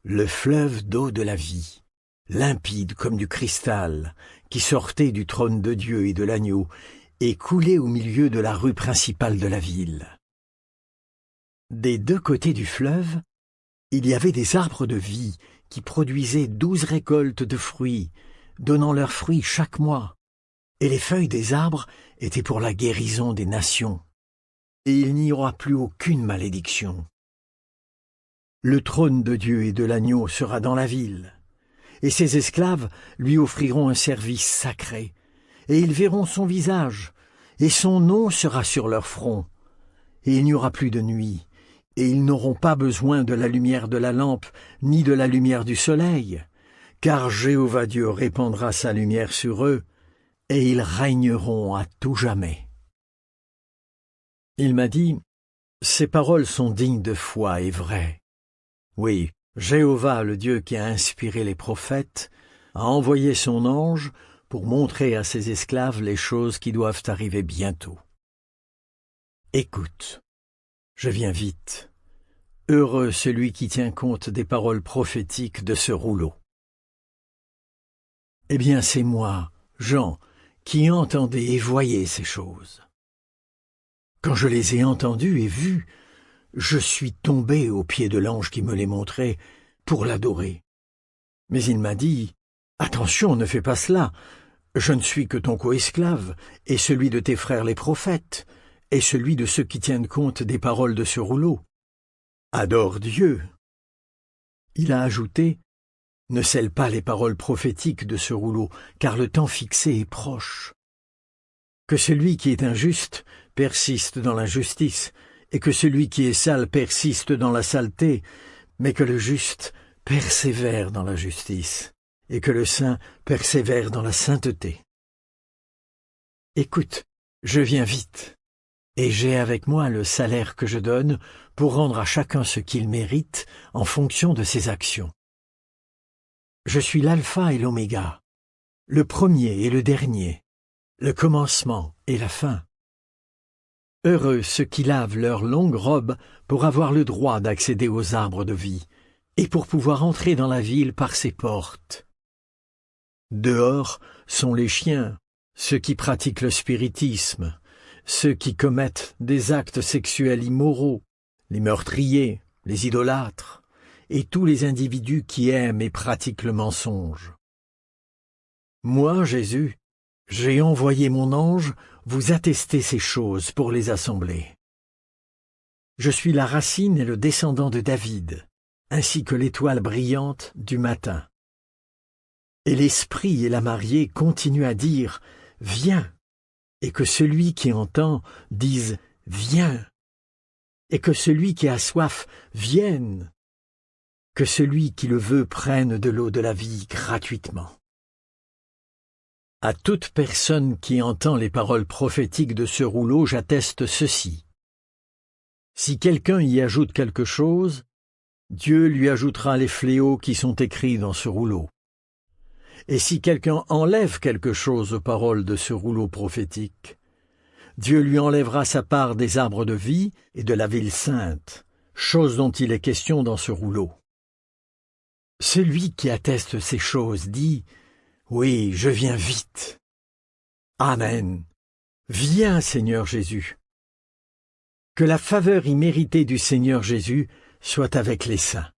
le fleuve d'eau de la vie, limpide comme du cristal, qui sortait du trône de Dieu et de l'agneau, et coulait au milieu de la rue principale de la ville. Des 2 côtés du fleuve, il y avait des arbres de vie qui produisaient 12 récoltes de fruits, donnant leurs fruits chaque mois, et les feuilles des arbres étaient pour la guérison des nations, et il n'y aura plus aucune malédiction. Le trône de Dieu et de l'agneau sera dans la ville, et ses esclaves lui offriront un service sacré, et ils verront son visage, et son nom sera sur leur front, et il n'y aura plus de nuit, et ils n'auront pas besoin de la lumière de la lampe, ni de la lumière du soleil, car Jéhovah Dieu répandra sa lumière sur eux, et ils régneront à tout jamais. » Il m'a dit, « Ces paroles sont dignes de foi et vraies. » Oui, Jéhovah, le Dieu qui a inspiré les prophètes, a envoyé son ange pour montrer à ses esclaves les choses qui doivent arriver bientôt. Écoute, je viens vite. Heureux celui qui tient compte des paroles prophétiques de ce rouleau. Eh bien, c'est moi, Jean, qui entendais et voyais ces choses. Quand je les ai entendues et vues, je suis tombé aux pieds de l'ange qui me les montrait pour l'adorer. Mais il m'a dit, « Attention, ne fais pas cela. Je ne suis que ton coesclave, et celui de tes frères les prophètes, et celui de ceux qui tiennent compte des paroles de ce rouleau. Adore Dieu. » Il a ajouté, « Ne scelle pas les paroles prophétiques de ce rouleau, car le temps fixé est proche. Que celui qui est injuste persiste dans l'injustice, et que celui qui est sale persiste dans la saleté, mais que le juste persévère dans la justice, et que le saint persévère dans la sainteté. Écoute, je viens vite, et j'ai avec moi le salaire que je donne pour rendre à chacun ce qu'il mérite en fonction de ses actions. Je suis l'alpha et l'oméga, le premier et le dernier, le commencement et la fin. Heureux ceux qui lavent leurs longues robes pour avoir le droit d'accéder aux arbres de vie et pour pouvoir entrer dans la ville par ses portes. Dehors sont les chiens, ceux qui pratiquent le spiritisme, ceux qui commettent des actes sexuels immoraux, les meurtriers, les idolâtres, et tous les individus qui aiment et pratiquent le mensonge. Moi, Jésus, j'ai envoyé mon ange vous attester ces choses pour les assembler. Je suis la racine et le descendant de David, ainsi que l'étoile brillante du matin. Et l'Esprit et la mariée continuent à dire « Viens !» et que celui qui entend dise « Viens !» et que celui qui a soif vienne, que celui qui le veut prenne de l'eau de la vie gratuitement. À toute personne qui entend les paroles prophétiques de ce rouleau, j'atteste ceci. Si quelqu'un y ajoute quelque chose, Dieu lui ajoutera les fléaux qui sont écrits dans ce rouleau. Et si quelqu'un enlève quelque chose aux paroles de ce rouleau prophétique, Dieu lui enlèvera sa part des arbres de vie et de la ville sainte, chose dont il est question dans ce rouleau. Celui qui atteste ces choses dit « Oui, je viens vite. » Amen. Viens, Seigneur Jésus. Que la faveur imméritée du Seigneur Jésus soit avec les saints.